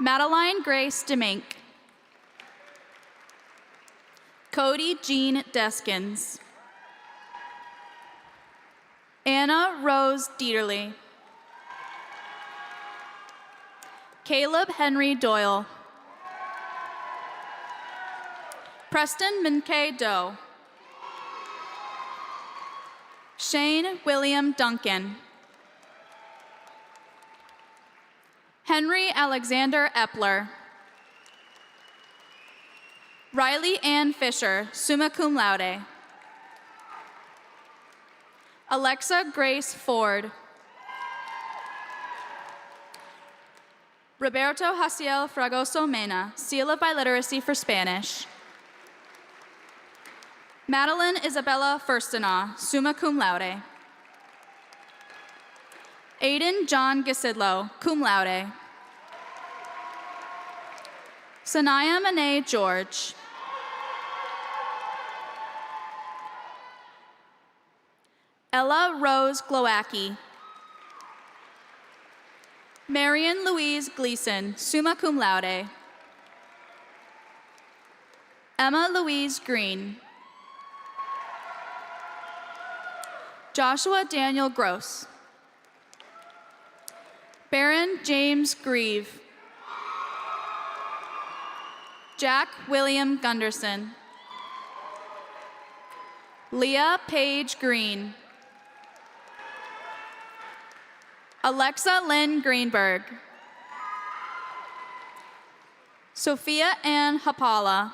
Madeline Grace Demink. Cody Jean Deskins. Anna Rose Dieterle. Caleb Henry Doyle. Preston Minkay Doe. Shane William Duncan. Henry Alexander Epler. Riley Ann Fisher, summa cum laude. Alexa Grace Ford. Roberto Haciel Fragoso Mena, seal of biliteracy for Spanish. Madeline Isabella Firstenaw, summa cum laude. Aiden John Gasidlo, cum laude. Sanaya Monet George. Ella Rose Glowacki. Marion Louise Gleason, summa cum laude. Emma Louise Green. Joshua Daniel Gross. Baron James Grieve. Jack William Gunderson. Leah Paige Green. Alexa Lynn Greenberg. Sophia Ann Hapala.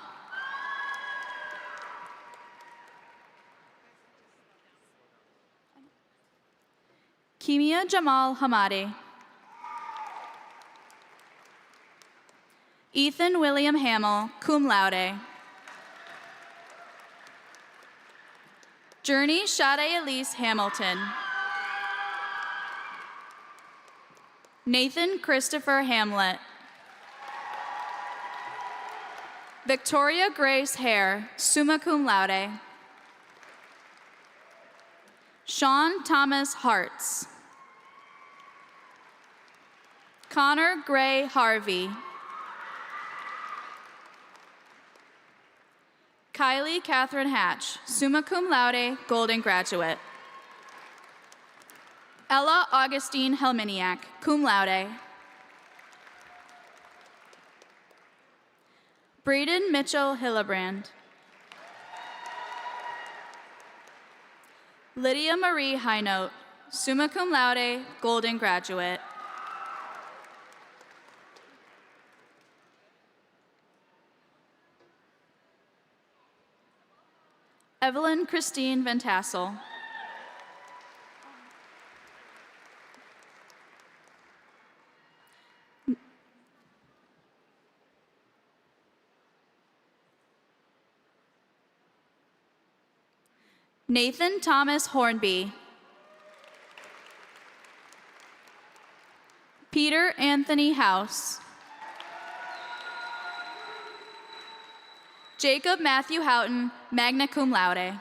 Kimia Jamal Hamadi. Ethan William Hamill, cum laude. Journey Sade Elise Hamilton. Nathan Christopher Hamlet. Victoria Grace Hare, summa cum laude. Sean Thomas Hartz. Connor Gray Harvey. Kylie Catherine Hatch, summa cum laude, Golden Graduate. Ella Augustine Helminiak, cum laude. Braden Mitchell Hillebrand. Lydia Marie Highnote, summa cum laude, Golden Graduate. Evelyn Christine Van Tassel. Nathan Thomas Hornby. Peter Anthony House. Jacob Matthew Houghton, magna cum laude.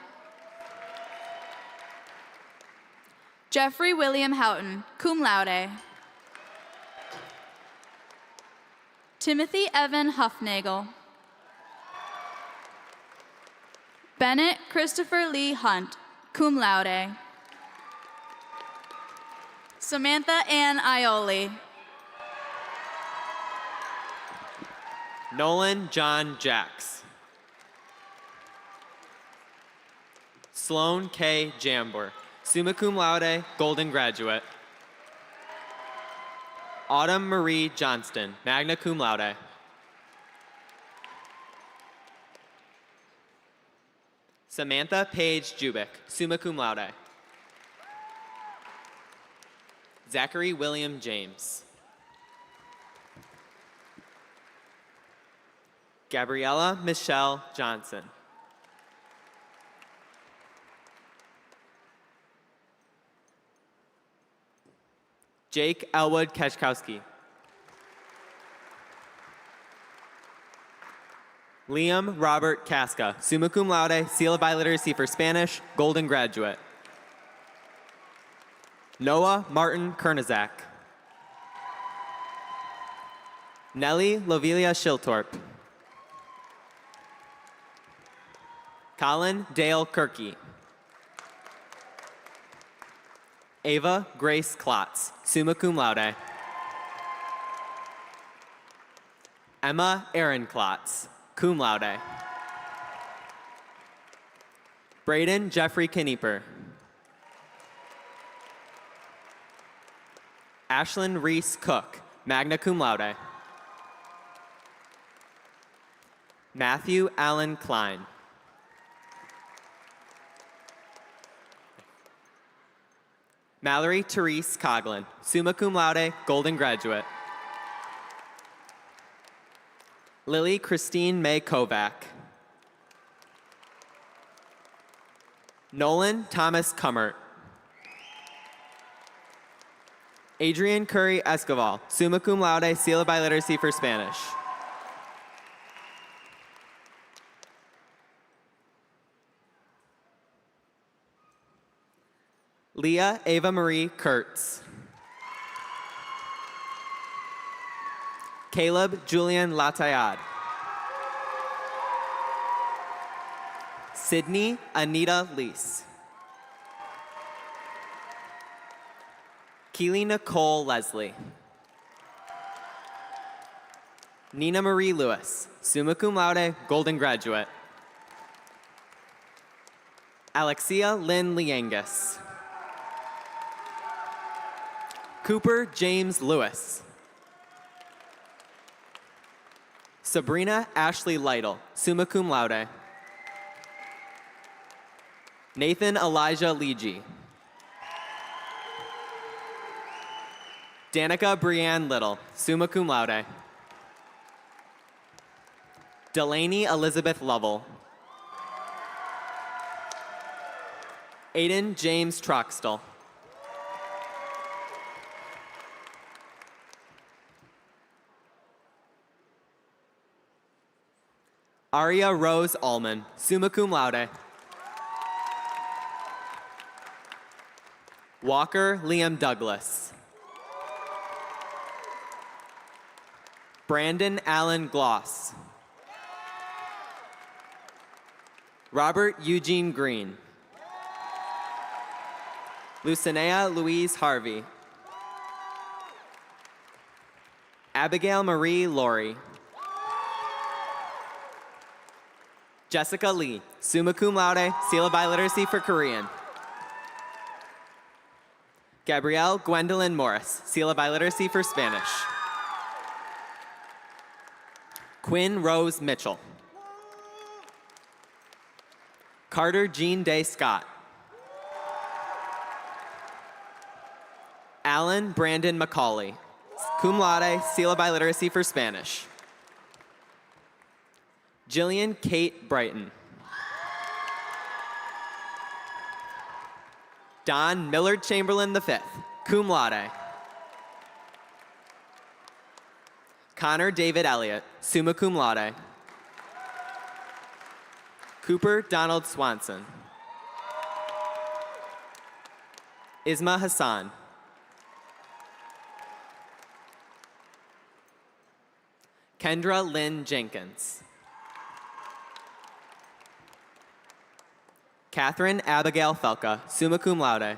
Jeffrey William Houghton, cum laude. Timothy Evan Huffnagel. Bennett Christopher Lee Hunt, cum laude. Samantha Ann Ioli. Nolan John Jacks. Sloan K. Jambor, summa cum laude, golden graduate. Autumn Marie Johnston, magna cum laude. Samantha Paige Jubick, summa cum laude. Zachary William James. Gabriella Michelle Johnson. Jake Elwood Kechkowski. Liam Robert Casca, summa cum laude, seal of biliteracy for Spanish, golden graduate. Noah Martin Kernizak. Nellie Lovelia Shiltorp. Colin Dale Kirky. Ava Grace Klotz, summa cum laude. Emma Erin Klotz, cum laude. Braden Jeffrey Knieper. Ashlyn Reese Cook, magna cum laude. Matthew Allen Klein. Mallory Therese Coughlin, summa cum laude, golden graduate. Lily Christine May Kovac. Nolan Thomas Cummert. Adrian Curry Escoval, summa cum laude, seal of biliteracy for Spanish. Leah Ava Marie Kurtz. Caleb Julian Latayad. Sydney Anita Lease. Keely Nicole Leslie. Nina Marie Lewis, summa cum laude, golden graduate. Alexia Lynn Liangus. Cooper James Lewis. Sabrina Ashley Lytle, summa cum laude. Nathan Elijah Leegee. Danica Brianne Little, summa cum laude. Delaney Elizabeth Lovell. Aiden James Troxtel. Aria Rose Allman, summa cum laude. Walker Liam Douglas. Brandon Allen Gloss. Robert Eugene Green. Lucinea Louise Harvey. Abigail Marie Laurie. Jessica Lee, summa cum laude, seal of biliteracy for Korean. Gabrielle Gwendolyn Morris, seal of biliteracy for Spanish. Quinn Rose Mitchell. Carter Jean Day Scott. Alan Brandon McCauley, cum laude, seal of biliteracy for Spanish. Jillian Kate Brighton. Don Millard Chamberlain V, cum laude. Connor David Elliott, summa cum laude. Cooper Donald Swanson. Isma Hassan. Kendra Lynn Jenkins. Catherine Abigail Felka, summa cum laude.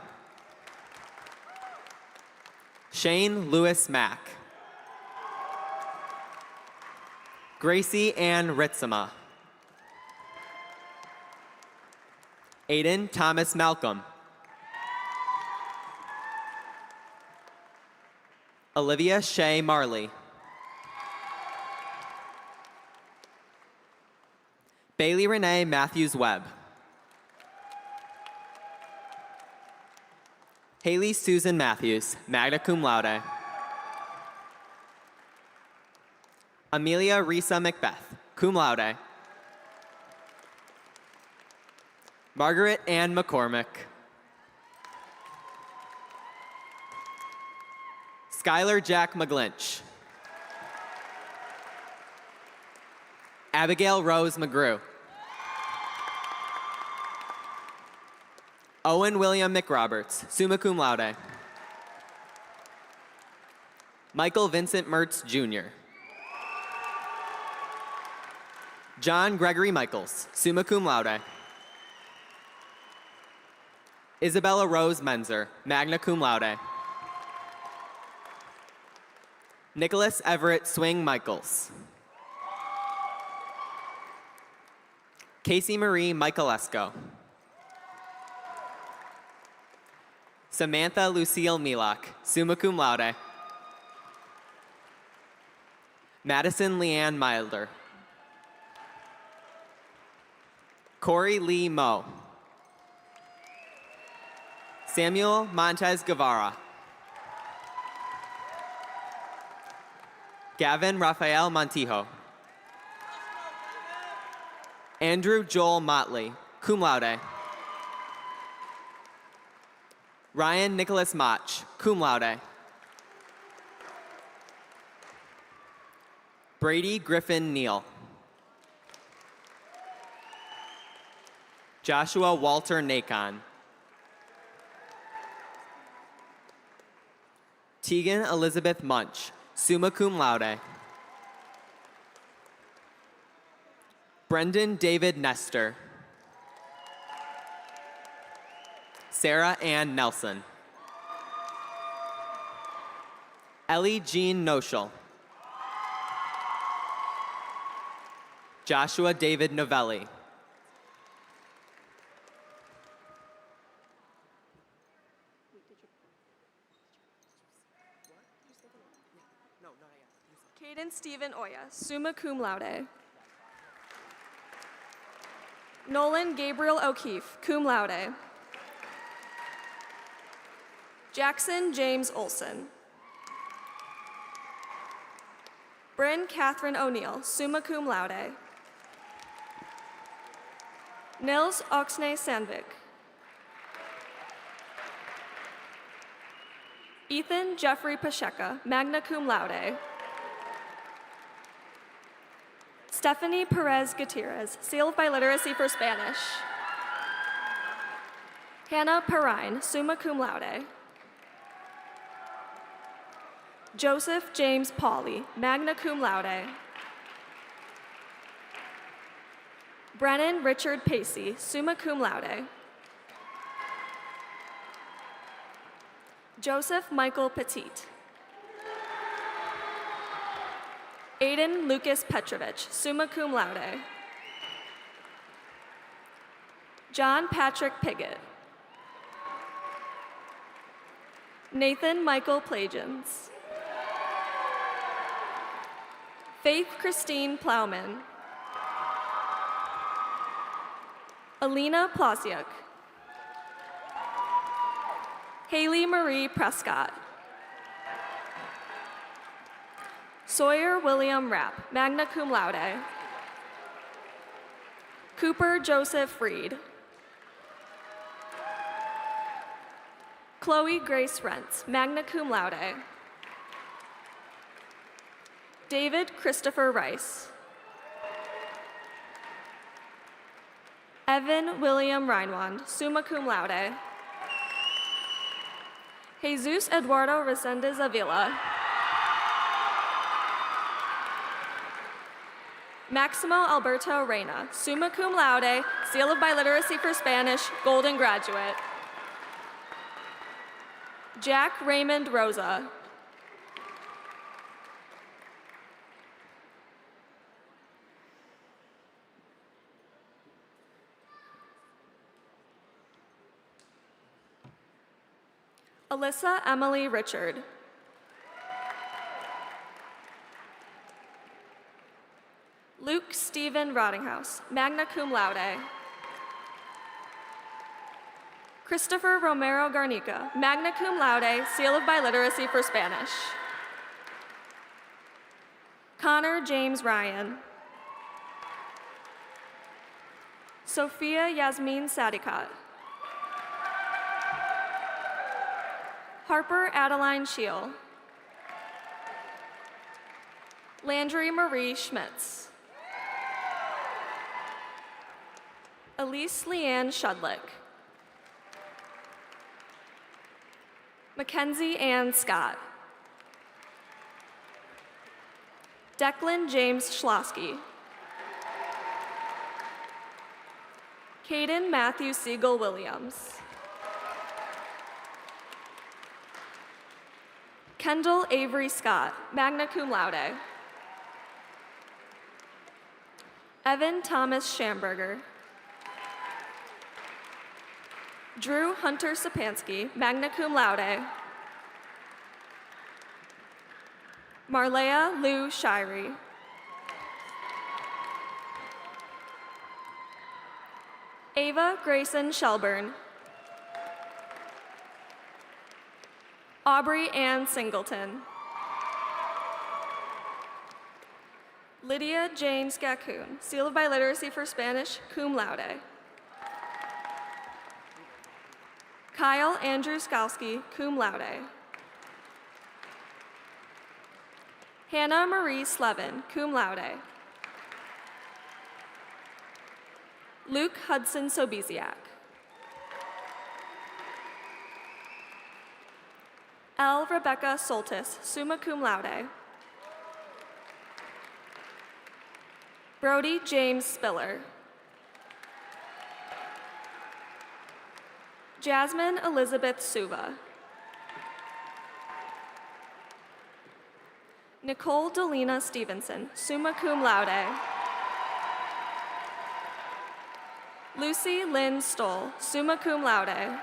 Shane Lewis Mack. Gracie Ann Ritzema. Aiden Thomas Malcolm. Olivia Shea Marley. Bailey Renee Matthews Webb. Haley Susan Matthews, magna cum laude. Amelia Risa Macbeth, cum laude. Margaret Ann McCormick. Skylar Jack McGlinch. Abigail Rose McGrew. Owen William McRoberts, summa cum laude. Michael Vincent Mertz, Jr. John Gregory Michaels, summa cum laude. Isabella Rose Menzer, magna cum laude. Nicholas Everett Swing Michaels. Casey Marie Michaelesco. Samantha Lucille Milak, summa cum laude. Madison Leanne Milder. Corey Lee Moe. Samuel Montez Guevara. Gavin Rafael Montijo. Andrew Joel Motley, cum laude. Ryan Nicholas Mach, cum laude. Brady Griffin Neal. Joshua Walter Nacon. Tegan Elizabeth Munch, summa cum laude. Brendan David Nestor. Sarah Ann Nelson. Ellie Jean Noshel. Joshua David Novelli. Caden Stephen Oya, summa cum laude. Nolan Gabriel O'Keefe, cum laude. Jackson James Olson. Bryn Catherine O'Neill, summa cum laude. Nils Oxney Sandvik. Ethan Jeffrey Pacheca, magna cum laude. Stephanie Perez Gutierrez, sealed by Literacy for Spanish. Hannah Perrine, summa cum laude. Joseph James Pauley, magna cum laude. Brennan Richard Pacey, summa cum laude. Joseph Michael Petit. Aiden Lucas Petrovich, summa cum laude. John Patrick Piggott. Nathan Michael Plagins. Faith Christine Plowman. Alina Plasiuk. Haley Marie Prescott. Sawyer William Rapp, magna cum laude. Cooper Joseph Reed. Chloe Grace Rentz, magna cum laude. David Christopher Rice. Evan William Reinwand, summa cum laude. Jesus Eduardo Resendez Avila. Maximo Alberto Reyna, summa cum laude, seal of biliteracy for Spanish, golden graduate. Jack Raymond Rosa. Alyssa Emily Richard. Luke Stephen Rottinghouse, magna cum laude. Christopher Romero Garnica, magna cum laude, seal of biliteracy for Spanish. Connor James Ryan. Sophia Yasmin Sadikat. Harper Adeline Scheel. Landry Marie Schmitz. Elise Leanne Shudlick. Mackenzie Ann Scott. Declan James Schlosky. Caden Matthew Siegel Williams. Kendall Avery Scott, magna cum laude. Evan Thomas Schamberger. Drew Hunter Sapansky, magna cum laude. Marlea Lou Shirey. Ava Grayson Shelburne. Aubrey Ann Singleton. Lydia Jane Scaccoon, seal of biliteracy for Spanish, cum laude. Kyle Andrew Skalski, cum laude. Hannah Marie Slevin, cum laude. Luke Hudson Sobiziak. L. Rebecca Soltis, summa cum laude. Brody James Spiller. Jasmine Elizabeth Suva. Nicole Delina Stevenson, summa cum laude. Lucy Lynn Stoll, summa cum laude.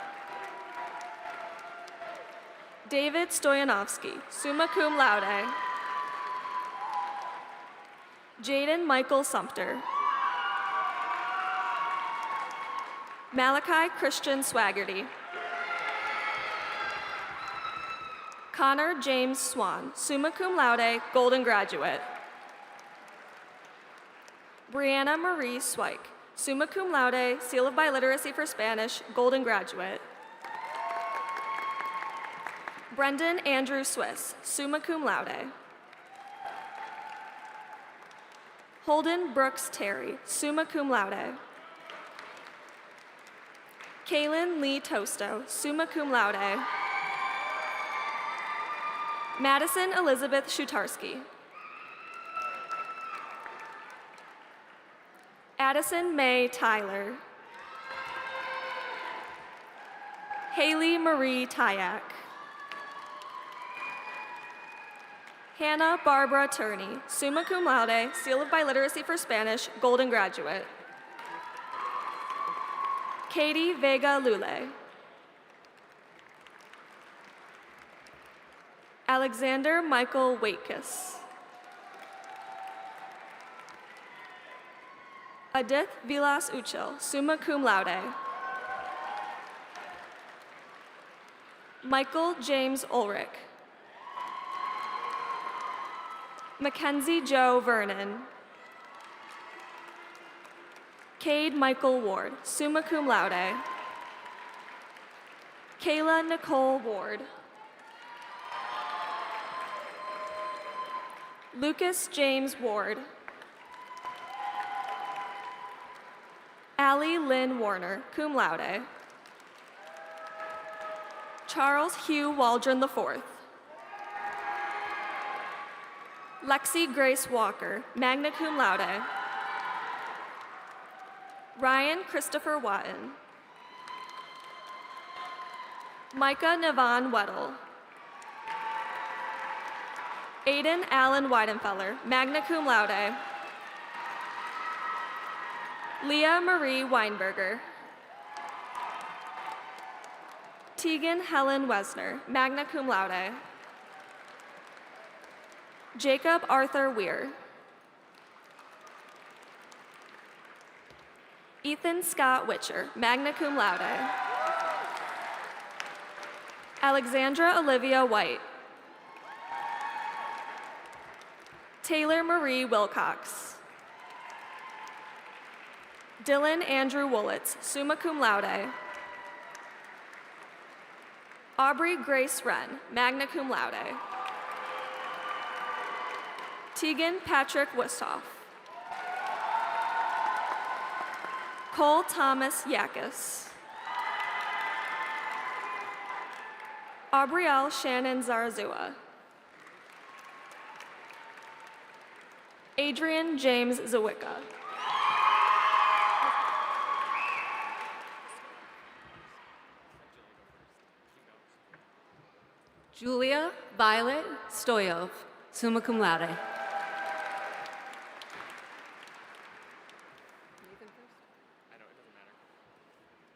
David Stoyanovsky, summa cum laude. Jaden Michael Sumter. Malachi Christian Swaggerty. Connor James Swan, summa cum laude, golden graduate. Brianna Marie Swike, summa cum laude, seal of biliteracy for Spanish, golden graduate. Brendan Andrew Swiss, summa cum laude. Holden Brooks Terry, summa cum laude. Kaylin Lee Tosto, summa cum laude. Madison Elizabeth Shutarski. Addison May Tyler. Haley Marie Tyak. Hannah Barbara Turney, summa cum laude, seal of biliteracy for Spanish, golden graduate. Katie Vega Lule. Alexander Michael Waitkus. Adith Vilas Uchil, summa cum laude. Michael James Ulrich. Mackenzie Joe Vernon. Cade Michael Ward, summa cum laude. Kayla Nicole Ward. Lucas James Ward. Allie Lynn Warner, cum laude. Charles Hugh Waldron IV. Lexi Grace Walker, magna cum laude. Ryan Christopher Watton. Micah Navon Weddle. Aiden Allen Weidenfeller, magna cum laude. Leah Marie Weinberger. Tegan Helen Wesner, magna cum laude. Jacob Arthur Weir. Ethan Scott Witcher, magna cum laude. Alexandra Olivia White. Taylor Marie Wilcox. Dylan Andrew Woolitz, summa cum laude. Aubrey Grace Wren, magna cum laude. Tegan Patrick Westhoff. Cole Thomas Yakis. Aubrielle Shannon Zarazua. Adrian James Zawicka. Julia Violet Stoyov, summa cum laude.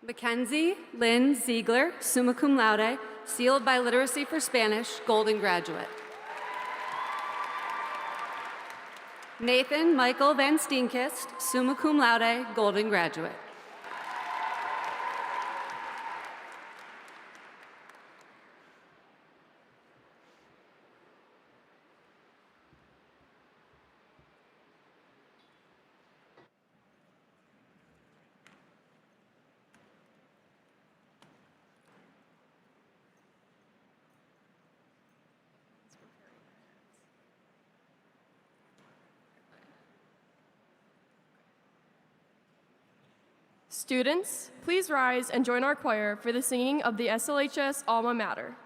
Mackenzie Lynn Ziegler, summa cum laude, sealed by Literacy for Spanish, Golden Graduate. Nathan Michael Van Steenkist, summa cum laude, Golden Graduate. Students, please rise and join our choir for the singing of the SLHS Alma Mater.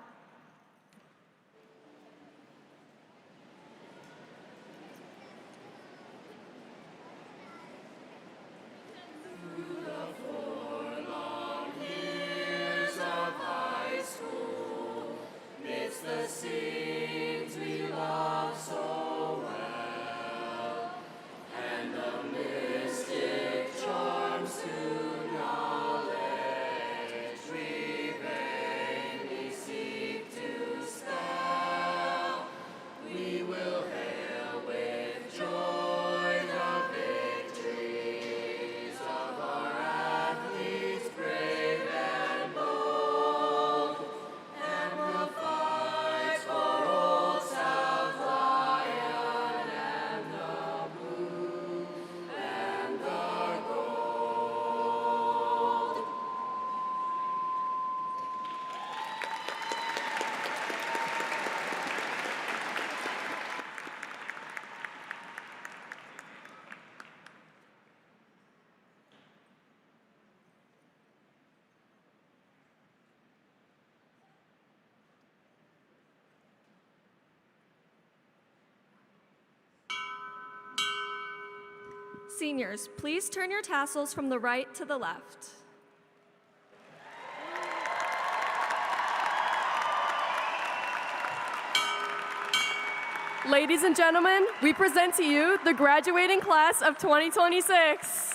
Seniors, please turn your tassels from the right to the left. Ladies and gentlemen, we present to you the graduating class of 2026.